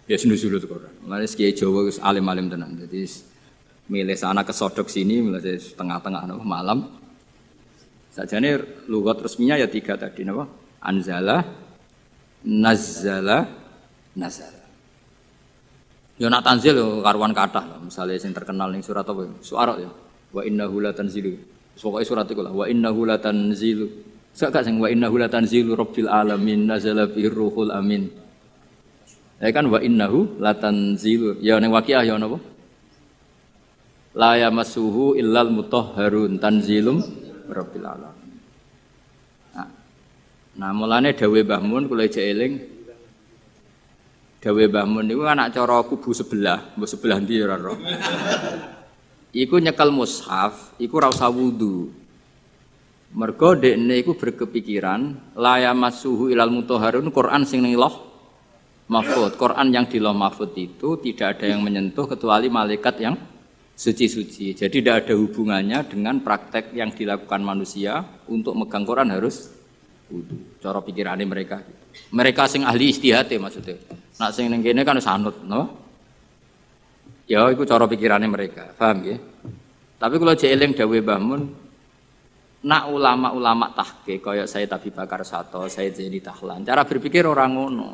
Speaker 1: Ya sendu-sendu Quran. Mulane kiai Jawa wis alim-alim tenan. Jadi milih sana kesodok sini, milih tengah-tengah malam. Sajane lugat resminya ya 3 tadi napa? Anzala, nazzala, nazala. Ya nak tanzil yo karuan kathah. Misale sing terkenal ning surat apa? Suara ya. Wa innahu latanzilu. Pokoke surat iku lah. Wa innahu latanzilu. Sak gak sing wa innahu latanzilu rabbil alamin nazala bihi ruhul amin. Ya kan wa innahu latanzilu. Ya ning Waqiah ya napa? La yamassuhu illal mutahharun tanzilum rabbil alamin. Nah, mulane dawuh Mbah Mun kula ijek eling. Dawuh Mbah Mun niku anak cara kubu sebelah, mbok sebelah ndi ora ro. Iku nyekel mushaf, iku ora usah wudu. Mergo dekne iku berkepikiran la yamassuhu ilal mutahharun Quran sing ning Lauh Mahfuz. Quran yang di Lauh Mahfuz itu tidak ada yang menyentuh kecuali malaikat yang suci-suci. Jadi tidak ada hubungannya dengan praktek yang dilakukan manusia untuk megang Quran harus wudu. Cara pikirane mereka. Mereka sing ahli ijtihad maksudnya. Nak sing ning kene kan sanut, no? Ya iku cara pikirane mereka. Paham ya? Tapi kalau jeeling dawuh Mbah Mun, nak ulama-ulama tahqiq kaya Sayyid Abi Bakar Sato, Sayyid Zaini Tahlan, cara berpikir orang ngono.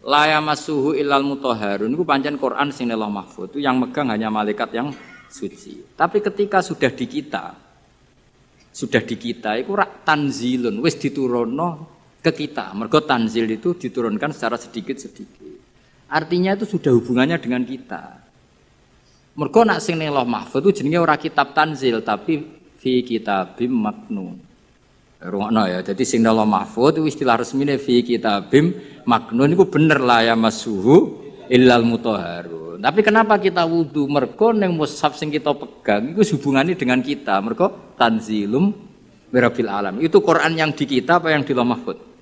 Speaker 1: La yamassuhu illal mutahharun niku pancen Quran sing Lauh Mahfuz itu yang megang hanya malaikat yang suci. Tapi ketika sudah di kita iku rak tanzilun wis diturunno ke kita. Mergo tanzil itu diturunkan secara sedikit-sedikit. Artinya itu sudah hubungannya dengan kita. Mergo nak sing ning Lauh Mahfuz itu jenenge ora kitab tanzil tapi fi kitabim maknun. Rungokno ya. Jadi sing Lauh Mahfuz itu istilah resmine fi kitabim maknun iku bener la yamassuhu illal mutahharun. Tapi kenapa kita wudu? Mergo ning mushaf sing kita pegang iku hubungannya dengan kita. Mergo tanzilum mirabbil alam. Itu Quran yang di kita apa yang di Lauh Mahfuz?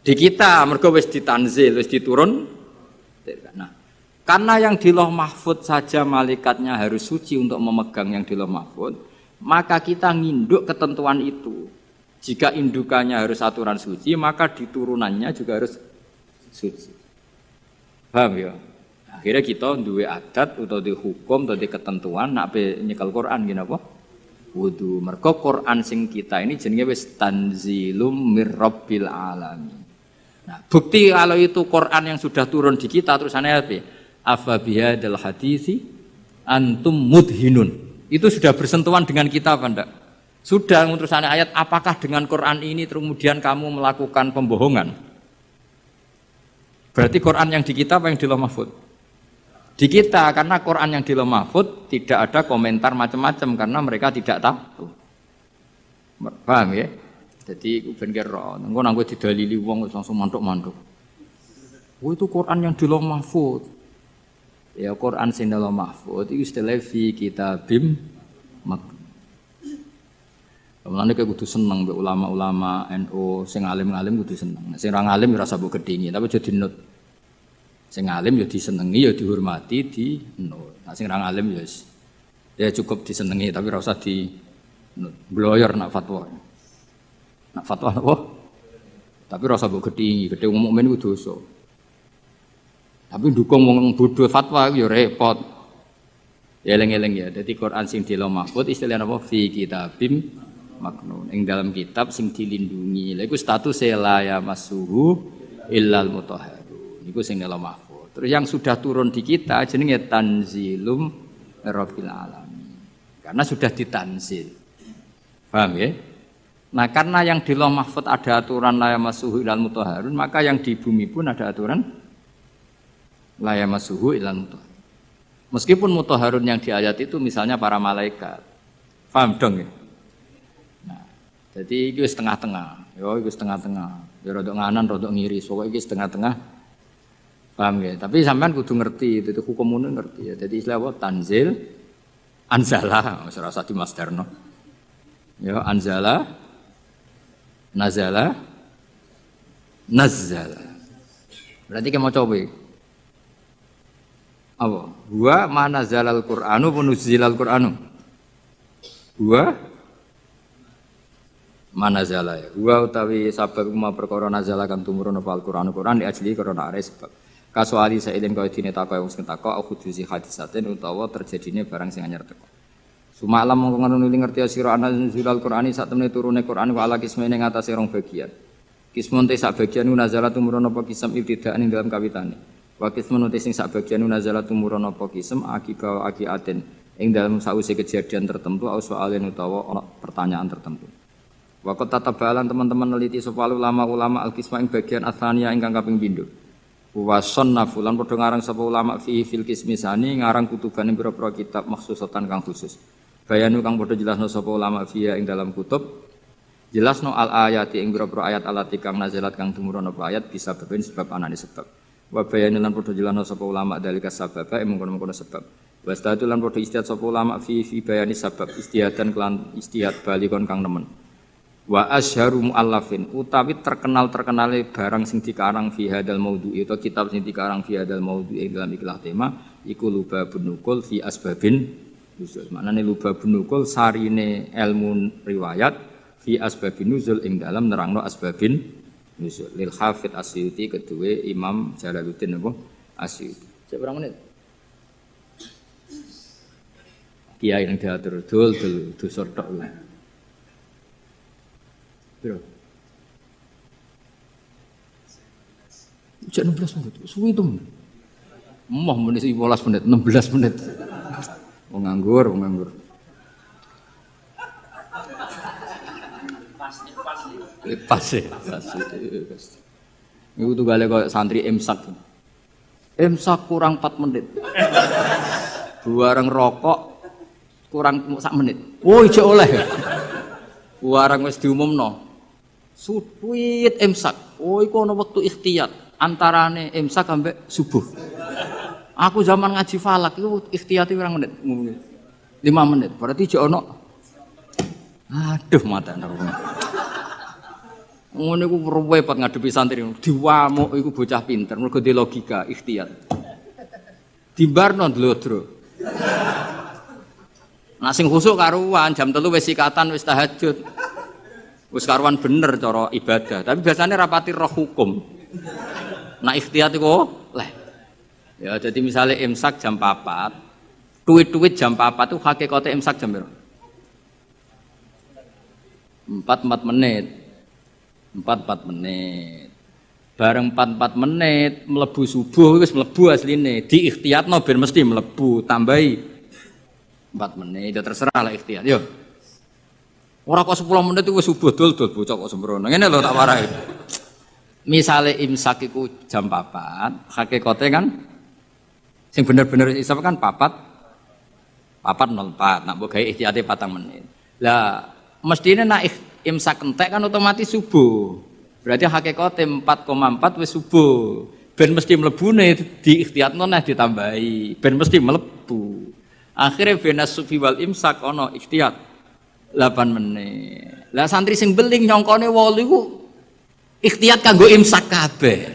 Speaker 1: Di kita, mergo wis ditanzil, wis diturun. Nah, karena yang di Lauh Mahfuz saja malaikatnya harus suci untuk memegang yang di Lauh Mahfuz, maka kita nginduk ketentuan itu. Jika indukannya harus aturan suci, maka diturunannya juga harus suci. Paham ya? Akhirnya kita duwe adat atau duwe hukum atau duwe ketentuan nak nyekel Quran gini apa? Wudu. Mergo Quran sing kita ini jenenge wis tanzilum mirabbil alamin. Nah, bukti kalau itu Quran yang sudah turun di kita terus aneh apa? Afa bihadzal hadisi antum mudhinun. Itu sudah bersentuhan dengan kita apa enggak? Sudah terusannya ayat apakah dengan Quran ini kemudian kamu melakukan pembohongan? Berarti Quran yang di kita apa yang di Lauh Mahfuz? Di kita, karena Quran yang di Lauh Mahfuz tidak ada komentar macam-macam karena mereka tidak tahu. Paham ya? Jadi ben kira engko nang kowe didalili wong langsung mantuk-mantuk. Oh itu Quran yang di Lauh Mahfuz. Ya Quran sing di Lauh Mahfuz itu istilah fi kitabim maknun. Mulane kowe kudu seneng mbek ulama-ulama NU sing alim-alim kudu seneng. Sing ora alim ora usah mbok gedhingi, tapi aja dinut. Sing alim ya disenengi, ya dihormati, dinut. Nah sing ora alim ya cukup disenengi tapi ora usah di bloyor nak fatwa. Nak fatwa apa? Tapi ora usah mbok gedhingi, gedhe wong mukmin iku dosa. Tapi ndukung wong bodho fatwa ya repot. Ya eling-eling ya. Dadi Quran sing di Lauh Mahfuz istilahnya apa? Fi kitabim maknun. Ing dalam kitab sing dilindungi. Lha iku status la yamassuhu illal mutahharun. Niku sing Lauh Mahfuz. Terus yang sudah turun di kita jenenge tanzilum rabbil alamin. Karena sudah ditanzil. Paham ya? Nah, karena yang di Lauh Mahfuz ada aturan la yamassuhu illal mutahharun, maka yang di bumi pun ada aturan la yamassuhu illal mutahharun. Meskipun mutahharun yang di ayat itu misalnya para malaikat. Paham dong ya? Nah, jadi itu setengah-tengah. Yo, itu setengah-tengah. Ya rodok nganan, rodok ngiri. Pokoknya itu setengah-tengah. Paham ya? Tapi sampean kudu ngerti, itu hukum umum ngerti ya. Jadi istilah apa? Tanzil, anzala, ora usah dimasdarno. Ya, anzala, nazala, nazzala. Berarti kita mau coba. Apa? Wa manazalal Qur'anu wa nuzilal Qur'anu. Wa manazala ya. Wa utawi sabab ma perkara nazala kang tumurun apa Al-Qur'an Qur'an di ajli karena are sebab. Kasuali saiden kaya dene takok wong sing takok au kudusi hadisaten utawa terjadine barang sing anyar teko. Sumalam mongko ngono ngerti sira ana nuzulul Qur'ani sak temene turune Qur'an wa ala kismene ngatasé rong bagian. Kismun te sak bagian nazala tumurun apa kisam ibtidaan ing dalam kawitane. Wa kismun te sing sak bagian nazala tumurun apa kisam akiba akiaten ing dalam sause kejadian tertentu au soalen utawa ana pertanyaan tertentu. Waqat tatabalan teman-teman neliti sapa ulama al-qisma ing bagian atsania ingkang kaping pindho. Wa sannafulan padha ngarang sapa ulama fi fil qismisani ngarang kutuban ing pira-pira kitab maksusatan kang khusus. Bayanu kang padha jelasno sapa ulama fiya ing dalam kutub jelasno al ayati ing pira-pira ayat alati kang nazalat kang tumurun apa ayat bisa beben sebab anane sebab. Wa bayanu lan padha jelasno sapa ulama dalika sababa ing mengkono-mengkono sebab. Wastatu lan padha istihad sapa ulama fi bayani sabab istihadan kelan istihad balikon kang nemen. Wa asyharu muallafin utawi terkenal-terkenale barang sing dikarang fi hadal maudhu'i atau kitab sing dikarang fi hadal maudhu'i dalam ikhlas tema iku lubabun nukul fi asbabin nuzul. Maknane lubabun nukul sarine ilmu riwayat fi asbabin nuzul ing dalam nerangno asbabin nuzul lil Hafidz Asyuti kedue Imam Jalaluddin apa Asyuti. Cek berapa menit? Kiai yang diatur dul dusur tok. Bro. Ujian 16 menit, suwi itu. Moh menit 15 menit, 16 menit. Wong nganggur. Pas ya. Iku tunggale koyo santri imsak. Imsak kurang 4 menit. Bareng rokok kurang 1 menit. Oh, ijo oleh. Warang wis diumumno. Suwit imsak. Oh iku ana wektu ikhtiyat antarane imsak ambek subuh. Aku zaman ngaji falak iku ikhtiyate pirang menit? 5 menit. Berarti jek ana aduh matane. Ngono iku repot ngadepi santri. Diwamuk iku bocah pinter mergo di logika ikhtiyat. Dimbarno ndlodro. Nah sing khusuk karuan jam 3 wis sikatan wis tahajud. Wis karuan bener cara ibadah, tapi biasanya rapati roh hukum. Nah ikhtiyat iku leh. Ya jadi misalnya imsak jam 4, tuwit-tuwit jam 4 itu hakikate imsak jam berapa? 4 menit. 4 menit. Bareng 4 menit mlebu subuh wis mlebu asline. Di ikhtiyatno ben mesti mlebu, tambahi 4 menit. Ya terserah lah ikhtiyat. Yo. Ora kok 10 menit itu wis subuh dul bocah kok sembrono. Ngene lho tak warai. Misale imsak iku jam 4, hakikate kan sing bener-bener isap kan 4.04. Nak mbok gawe ihtiyate 4 menit. Lah mestine nak imsak entek kan otomatis subuh. Berarti hakikate 4,4 wis subuh. Ben mesti mlebune di ikhtiyatno nah ditambahi. Ben mesti mlebu. Akhire benas sufi wal imsak ana ikhtiyat 8 menit. Lah santri sing beling nyongkone 8 iku ikhtiyat kanggo imsak kabeh.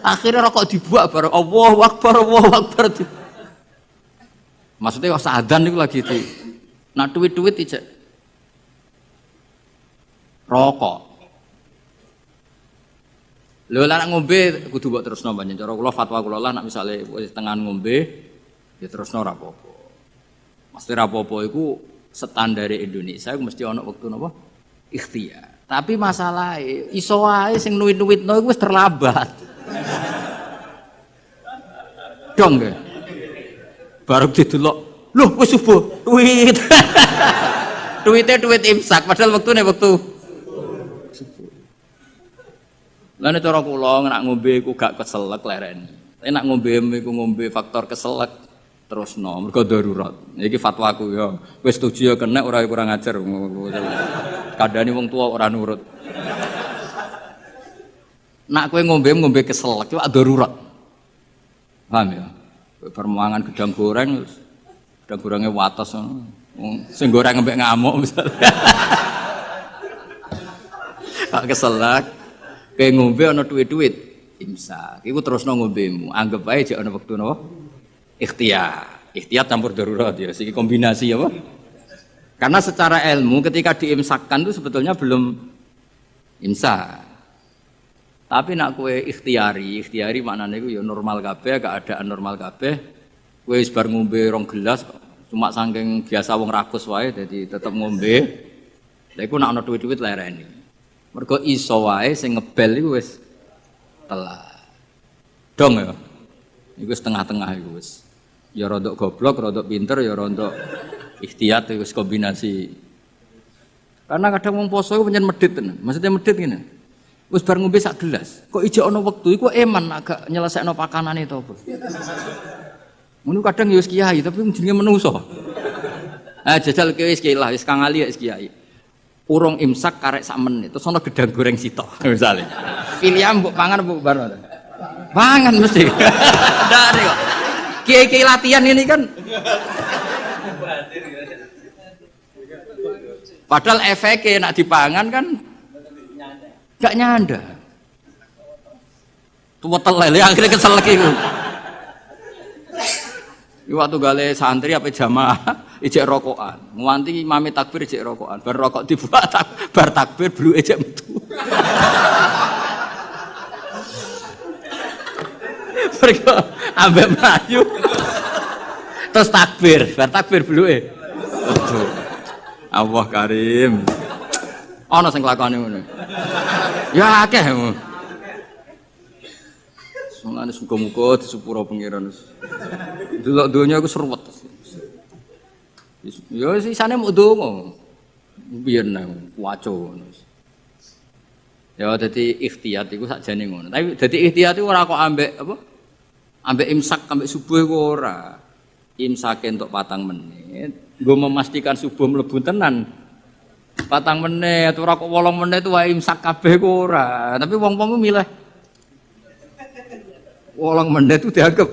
Speaker 1: Akhire rokok dibuak bareng Allahu Akbar. Maksudnya kok adzan niku lagi itu. Nah duit-duit ijek rokok. Lho lah nak ngombe kudu mbok terusno banyak. Cara kula fatwa kula lah nak misale wis tengan ngombe ya terusno ora apa-apa. Mesti ora apa-apa iku standar Indonesia mesti ana wektu napa ikhtiyar. Tapi masalahe iso wae sing nuwit-nuwitno iku wis terlambat. Dong nggih. Baru didelok, lho wis subuh, tweet. Tweet imsak padahal wektune wektu subuh. Lah nek cara kula nek ngombe iku gak keselek lereni. Tapi nek ngombe iku ngombe faktor keselek terusno mergo darurat. Iki fatwaku ya. Wis setuju ya kena ora kurang ajar. Kadane wong tua ora nurut. Nak kowe ngombe keselek iku darurat. Paham ya? Permangan gedang goreng gedang gorenge wates sing goreng ngembek ngamuk misalnya. Kak keselek kowe ngombe ana duit-duit imsak. Iku terusno ngombemu. Anggap ae jek ana wektu napa? Ikhtiyat campur darurat ya, siki kombinasi apa? Karena secara ilmu ketika diimsakkan itu sebetulnya belum imsak. Tapi nak kue ikhtiari maknanya itu ya normal kabeh, keadaan normal kabeh. Kue bar ngombe 2 gelas cuma saking biasa wong rakus wae jadi tetep ngombe. Lha iku nak ana duit-duit lereni. Mergo iso wae sing ngebel iku wis telat. Dong ya. Iku setengah-tengah iku wis. Ya rodok goblok, rodok pinter, ya rodok ikhtiyat wis kombinasi. Karena kadang wong poso iku pancen medhit tenan. Maksudnya medhit ngene. Wis bar ngombe sak gelas, kok ijek ana wektu iku eman agak nyelesekno pakanane to apa. Ngono kadang ya wis kiai tapi jenenge menungso. Jajal kowe wis kiai lah, wis kang ali wis kiai. Urung imsak karek sak menit, terus ana gedang goreng sitok misale. Pilihan mbok pangan mbok bar. Pangan mesti. Dari kok. Kiai-kiai latihan ini kan. Padahal efeknya nak dipangan kan gak nyanda. Tuwetel lele akhirnya kesel lagi. Waktu gale santri apa jamaah ijek rokokan. Nganti imame takbir ijek rokokan. Bar rokok dibuat bar takbir blu ijek metu. Mergo ambek mlayu. Terus takbir, bar takbir bluke. Betul. Allah Karim. Ana sing lakone ngono. Ya akeh. Mulane muga-muga disepuro pangeran. Delok donya aku seruwet. Ya sisane muk donga. Biyen waco ngono. Ya dadi ikhtiyat iku sakjane ngono. Tapi dadi ikhtiyat iku ora kok ambek apa? Ambek imsak ambek subuh iku ora. Imsake entuk 4 menit. Nggo memastikan subuh mlebu tenan. 4 menit ora kok 8 menit wae imsak kabeh ku ora. Tapi wong-wong ku milih 8 menit itu dianggap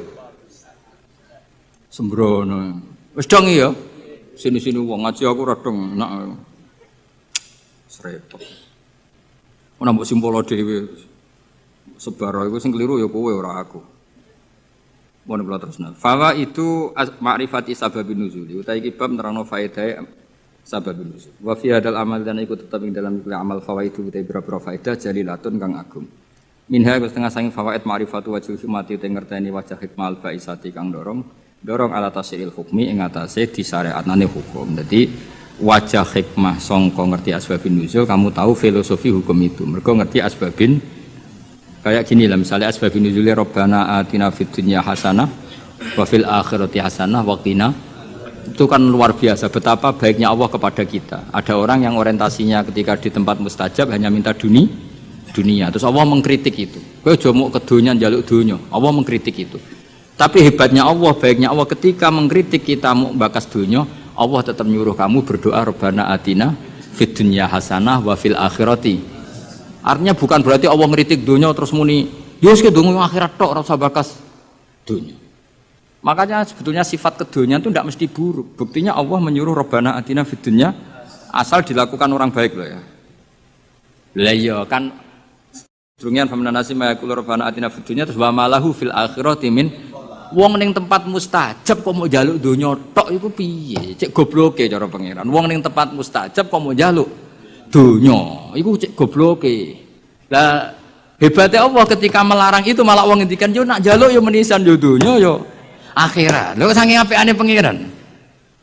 Speaker 1: sembrono. Wis dong ya. Sini-sini wong ngaji aku ra dong enak. Srepet. Ana mbok simpolo dhewe. Sebaro iku sing keliru ya kowe ora aku. Mun kula terusna. Fawa itu ma'rifati sababin nuzul. Utai iki bab nerangno faedah sababin nuzul. Wa fi hadal amal dan iku tetep ing dalam amal fawaidu utai boro faedah jalilatun kang agung. Minha setengah sanging fawaid ma'rifatu wajhul hikmati te ngerteni wajah hikmah al-faisati kang dorong ala tasiril hukmi ing atase disyariatane hukum. Dadi wajah hikmah sangka ngerti asbabin nuzul kamu tahu filosofi hukum itu. Mergo ngerti asbabin kayak gini lah misalnya asbabin nuzul Rabbana atina fid dunya hasanah wa fil akhirati hasanah wa qina. Itu kan luar biasa betapa baiknya Allah kepada kita. Ada orang yang orientasinya ketika di tempat mustajab hanya minta dunia. Terus Allah mengkritik itu. Kowe aja mau ke dunya njaluk dunya. Allah mengkritik itu. Tapi hebatnya Allah, baiknya Allah ketika mengkritik kita mau bakas dunya, Allah tetap nyuruh kamu berdoa Rabbana atina fid dunya hasanah wa fil akhirati. Artinya bukan berarti Allah ngritik dunya terus muni, "Ya wis kedungu akhirat tok ora usah bakas dunya." Makanya sebetulnya sifat kedunya itu tidak mesti buruk. Buktinya Allah menyuruh Rabbana atina fid dunya asal dilakukan orang baik loh ya. Lah iya kan Drungian famna nasi mayakul Rabbana atina fid dunya terus wa malahu fil akhirati min wong ning tempat mustajab kok mau njaluk donya tok iku piye? Cek gobloke cara pangeran. Wong ning tempat mustajab kok mau njaluk donya iku cek gobloke. Lah hebatnya Allah ketika melarang itu malah wong ngendikan yo nak njaluk yo menisan yo donya yo akhirat. Lho saking apikane pangeran.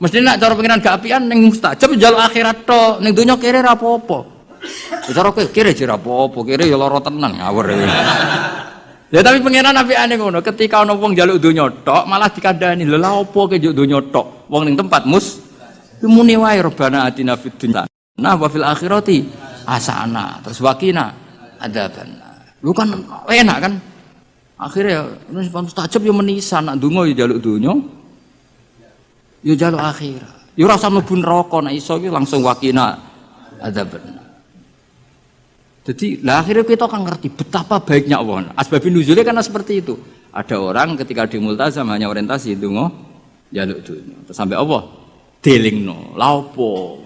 Speaker 1: Mesti nak cara pangeran gak apian ning mustajab njaluk akhirat tok, ning donya kere ra apa-apa. Cara kowe kira jera apa-apa, kira ya lara tenan ngawur. Ya tapi pangeran apikane ngono, ketika ana wong njaluk donya tok malah dikandani, lha lha apa ke njaluk donya tok? Wong ning tempat muni wae Rabbana atina fid dunya nah wa fil akhirati hasanah. Terus waqina adzabannar. Lu kan enak kan? Akhirnya wis mustajab yo menisan nak donga yo njaluk donya. Yo njaluk akhirat. Yo ora usah mlebu neraka nek iso iki langsung waqina adzabannar. Jadi lah akhirnya kita akan ngerti betapa baiknya Allah. Asbabun nuzulnya karena seperti itu. Ada orang ketika di multazam hanya orientasi donga njaluk dunya. Terus sampai Allah delingno. Lha opo?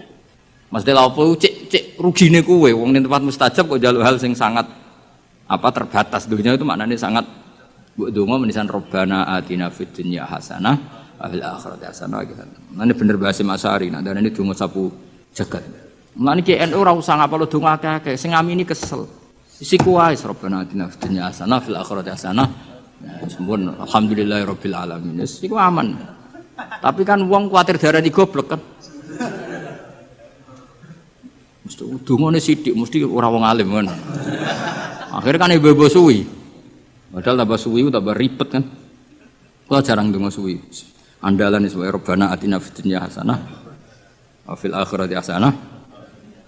Speaker 1: Maksudnya lha opo cek rugine kowe wong ning tempat mustajab kok njaluk hal sing sangat terbatas dunya itu maknanya sangat mbok donga menisan Rabbana atina fid dunya hasanah fil akhirati hasanah gitu. Nah, ini bener bahasa Masari, nah dan ini donga sapu jagat. Mulane ki NU ora usah ngapalo donga akeh-akeh, sing ngamini kesel. Isi kuwais Rabbana atina fid dunya hasanah fil akhirati hasanah. Ya, sempun alhamdulillahirabbil alamin. Wis iku aman. Tapi kan wong kuwatir darani goblok kan. Mesti dungane sithik mesti ora wong alim kan. Akhirnya kan ibu-ibu suwi. Padahal tambah suwi tambah ribet kan. Kalau jarang donga suwi. Andalan is wa Rabbana atina fid dunya hasanah wa fil akhirati hasanah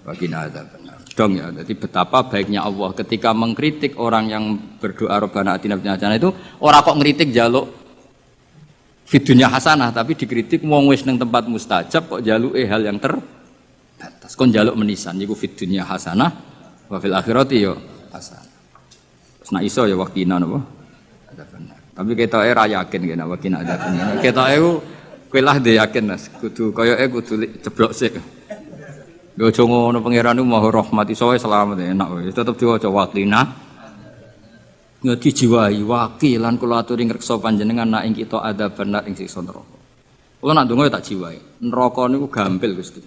Speaker 1: wa qina adzabannar. Dong ya, jadi betapa baiknya Allah ketika mengkritik orang yang berdoa Rabbana atina fid dunya hasanah itu ora kok ngritik njaluk fid dunya hasanah tapi dikritik wong wis ning tempat mustajab kok njaluke hal yang terbatas. Kon njaluk menisan iku fid dunya hasanah wa fil akhirati yo hasanah. Terus nek iso ya waqina napa? Adzabannar. Tapi ketoke ra yakin kene waqina adzabannar. Ketoke kowe lah ndek yakin Mas, kudu koyoke kudu ceblok sik. Yo aja ngono pangeran niku Maha Rahmat iso wae selamat enak wae. Tetep diwaca waqina. Ngedi jiwai wakilan kula aturi ngreksa panjenengan nak ing kita adzabannar ing siksa neraka. Kula nak ndonga tak jiwai. Neraka niku gampil Gusti.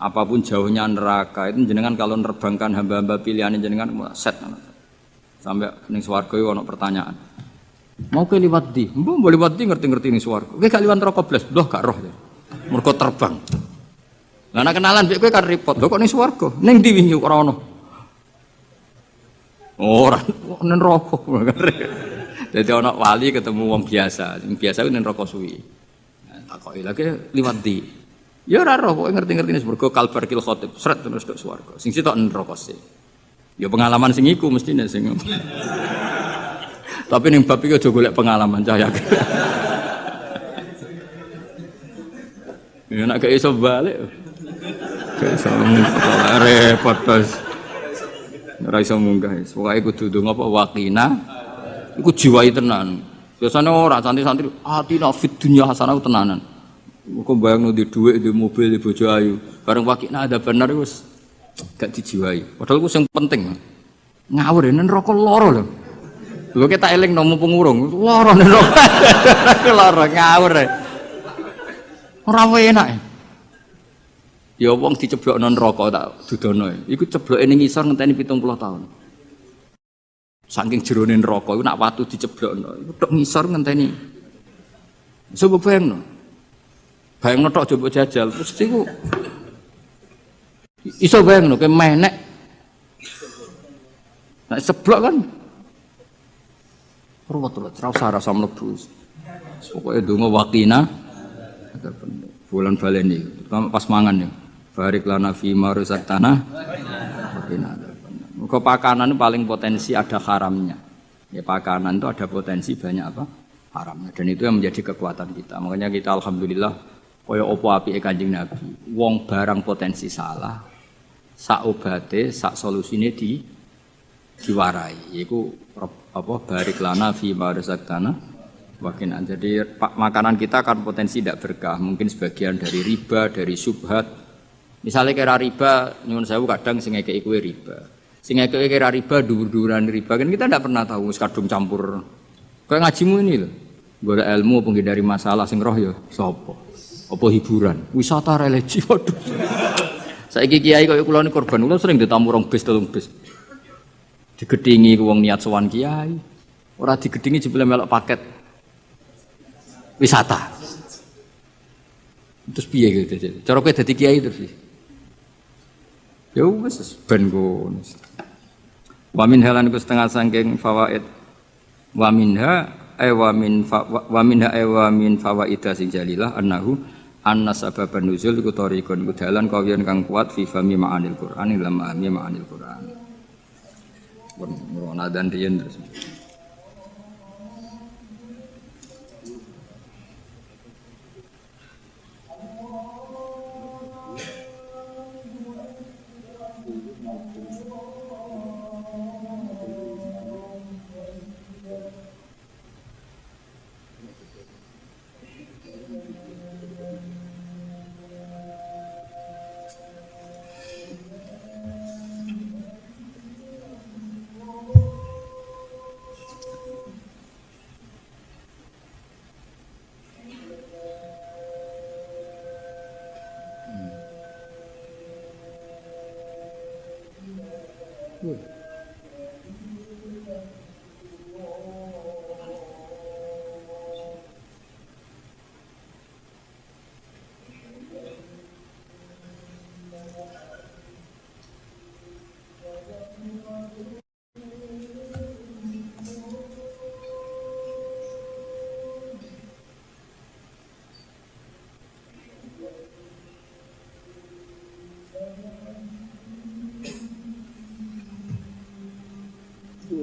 Speaker 1: Apapun jauhnya neraka itu jenengan kalau nerbangkan hamba-hamba pilihan jenengan set sampai ning swarga iku ana pertanyaan. Mau ke liwat di? Mbok boleh liwat di ngerti-ngerti ning swarga. Kowe gak liwat neraka blas, lho gak roh. Mergo terbang. Lah nek kenalan mbek kowe kan repot. Lho kok ning swarga? Ning ndi wingi ora ono. Ora ning neraka. Dadi ana wali ketemu wong biasa. Sing biasa ku ning neraka suwi. Takoki lagi liwat di. Ya ora roh kok ngerti-ngerti ning swarga kalbarkil khatib. Sret terus tok swarga. Sing sitok neraka sih. Ya pengalaman sing iku mestine sing. Tapi ning bab iki aja golek pengalaman cah ya. Ya nek gak iso balik. Gak iso repot terus. Ora iso munggah. Pokoke kudu ndonga apa waqina. Iku jiwai tenan. Biasane ora santri-santri atina fid dunya hasanah tenanan. Kok bayangno di dhuwit, di mobil, di bojo ayu. Bareng waqina ada bener wis gak dijiwai. Padahal ku sing penting. Ngawur nen neraka loro lho. Lho kita eling nomo pengurung, loro nen neraka. Loro ngawur. Ora enak. Ya wong diceblokno neraka tak dudono. Iku cebloke ning ngisor ngenteni 70 tahun. Saking jerone neraka iku nak watu diceblokno, iku tok ngisor ngenteni. Coba bayangno. Bayangno tok coba jajal, terus iku iso bayangno ke menek. Nek ceblok kan ruwet-ruwet ora usah rasa mlebu. Pokoke donga waqina bulan baleni pas mangan ya. Barik lana fi ma razaqtana. Muga pakanan itu paling potensi ada haramnya. Ya pakanan itu ada potensi banyak apa? Haramnya. Dan itu yang menjadi kekuatan kita. Makanya kita alhamdulillah kaya apa apike Kanjeng Nabi. Wong barang potensi salah, sak obate, sak solusine diwarai. Yaiku apa barik lana fi ma razaqtana. Wakinan. Jadi makanan kita kan potensi tidak berkah. Mungkin sebagian dari riba, dari syubhat. Misalnya kira riba, nyuwun sewu kadang sing ngekeki kuwi riba. Sing ngekeki kira riba dhuwur-dhuwuran riba kan kita tidak pernah tahu wis kadung campur. Kayak ngajimu ini lho. Golek ilmu penghindari masalah sing roh ya sapa? Apa hiburan? Wisata religi waduh. Saiki kiai kaya kula niku korban kula sering ditamu rong bis telung bis. Digedhingi wong niat sowan kiai. Ora digedhingi jebule melok paket wisata. Terus piye gitu. Cara kowe dadi kiai terus. Ya wis ben ngono. Wa min halan ku setengah saking fawaid. Wa minha wa min fawaida sing jalilah annahu anna sababan nuzul iku tariqun iku dalan kawiyan kang kuat fi fahmi ma'anil Qur'an ila ma'ani ma'anil Qur'an. Pun ngono dan riyen terus.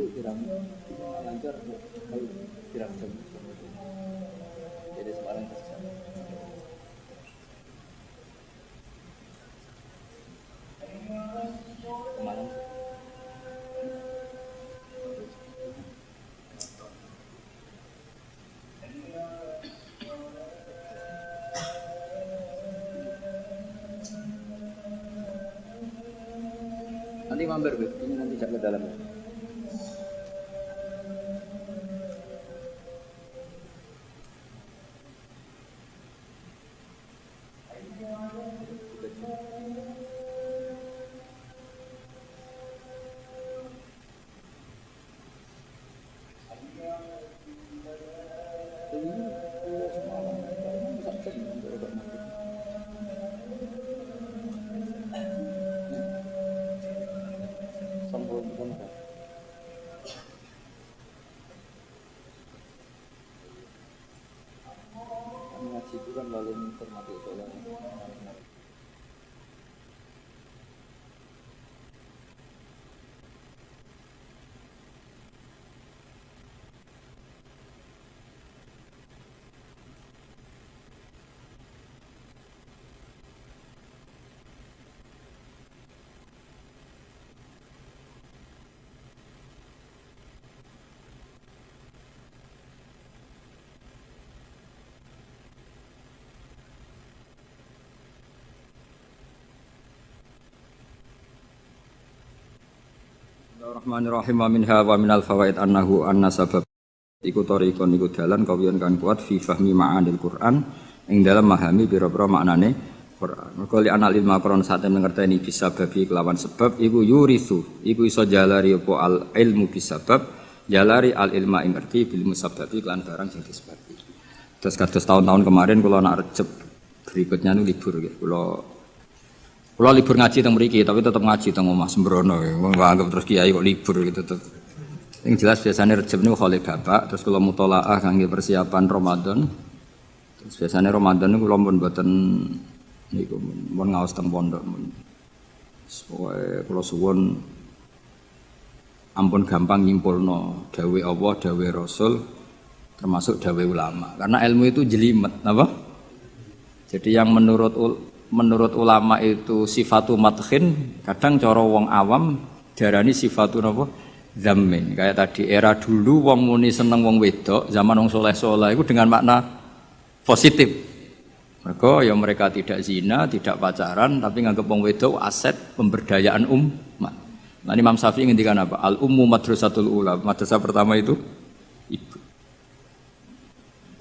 Speaker 2: kirang lancar kirang jam. Jadi Semarang ke sana. Kemarin nanti mampir, ini nanti jak ke dalam. Ngaji itu kan lalu menghormati sholat. Bismillahirrahmanirrahim. Wa minha wa minal fawaid annahu anna sabab iku tariqon iku dalan kawiyan kang kuat fi fahmi ma'anil Qur'an ing dalam memahami pira-pira maknane Qur'an. Mergo li anal ilma Qur'an sate ngerteni bisa babi kelawan sebab iku yurithu iku iso jalari apa al ilmu bisabab jalari al ilma ing ngerti bil musabbabi lan barang sing disebabi. Terus kados tahun-tahun kemarin kula nak Rejeb berikutnya nu libur nggih. Kula libur ngaji teng mriki, tapi tetap ngaji teng omah sembrono. Wong anggap terus kiai kok libur gitu tetep. Yang jelas biasanya Rejab niku khole bapak, terus kula mutolaah kangge persiapan Ramadan. Terus biasanya Ramadan niku kula pun mboten niku mun ngaos teng pondok. Kula suwun ampun gampang nyimpulno dawuh Allah, dawuh Rasul termasuk dawuh ulama. Karena ilmu itu jelimet, napa? Jadi yang menurut ulama itu sifatu madkhin, kadang cara wong awam diarani sifatu napa zammin. Kayak tadi era dulu wong muni seneng wong wedok, zaman wong soleh-soleh itu dengan makna positif. Mereka tidak zina, tidak pacaran, tapi nganggep wong wedok aset pemberdayaan umat. Nah, Imam Syafi'i ngendikan apa? Al ummu madrasatul ula. Madrasah pertama itu ibu.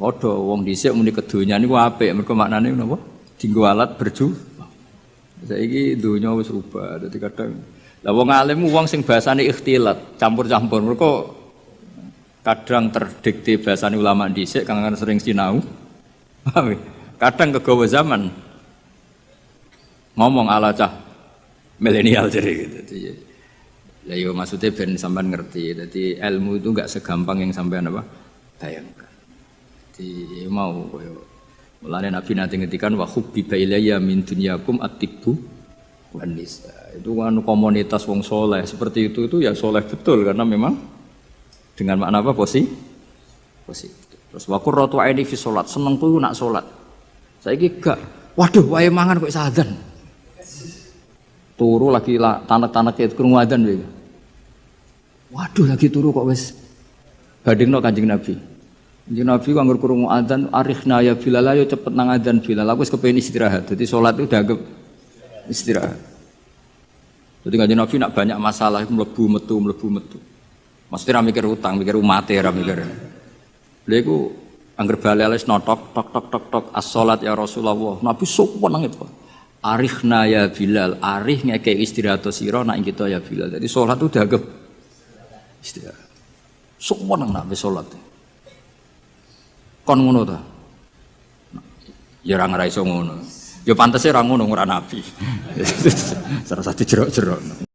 Speaker 2: Padha wong dhisik muni kedonya niku apik, mergo maknane napa? Dinggo alat berjuang. Saiki donya wis rubah. Dadi kadang lah wong alim wong sing bahasane ikhtilat, campur-campur. Mergo kadang terdikte bahasane ulama dhisik kang sering sinau. Kadang kegawa zaman. Ngomong ala cah milenial jadi gitu. Lah yo maksudnya ben sampean ngerti. Dadi ilmu itu enggak segampang yang sampean apa? Bayangkan. Jadi mau koyo mulane Nabi nanti ngetikan wa hubbiba ilayya min dunyakum at-tibbu wan nisa. Itu kan komunitas wong soleh seperti itu ya soleh betul karena memang dengan makna apa positif. Terus wa qurratu aini fi salat, senengku nak salat. Saiki gak, waduh wae mangan kok sadzan. Turu lagi tanek-tanek krungu adzan wae. Waduh lagi turu kok wis bandingno Kanjeng Nabi. Kanjeng Nabi kok anggur krungu adzan arikhna ya Bilal ayo cepet nang adzan Bilal. Aku wis kepengin istirahat. Dadi salat itu dianggap istirahat. Jadi Kanjeng Nabi nak banyak masalah itu mlebu metu. Mesti ra mikir utang, mikir umate ra mikir. Lha iku angger bali wis notok tok as-salat ya Rasulullah. Nabi sopan nang itu. Arikhna ya Bilal, arih ngekek istirahat sira nak kita ya Bilal. Jadi salat itu dianggap istirahat. Sopan nang nak salat. Kon ngono ta? Ya ora iso ngono. Ya pantese ora ngono ora nabi. Salah satu jerok-jerok.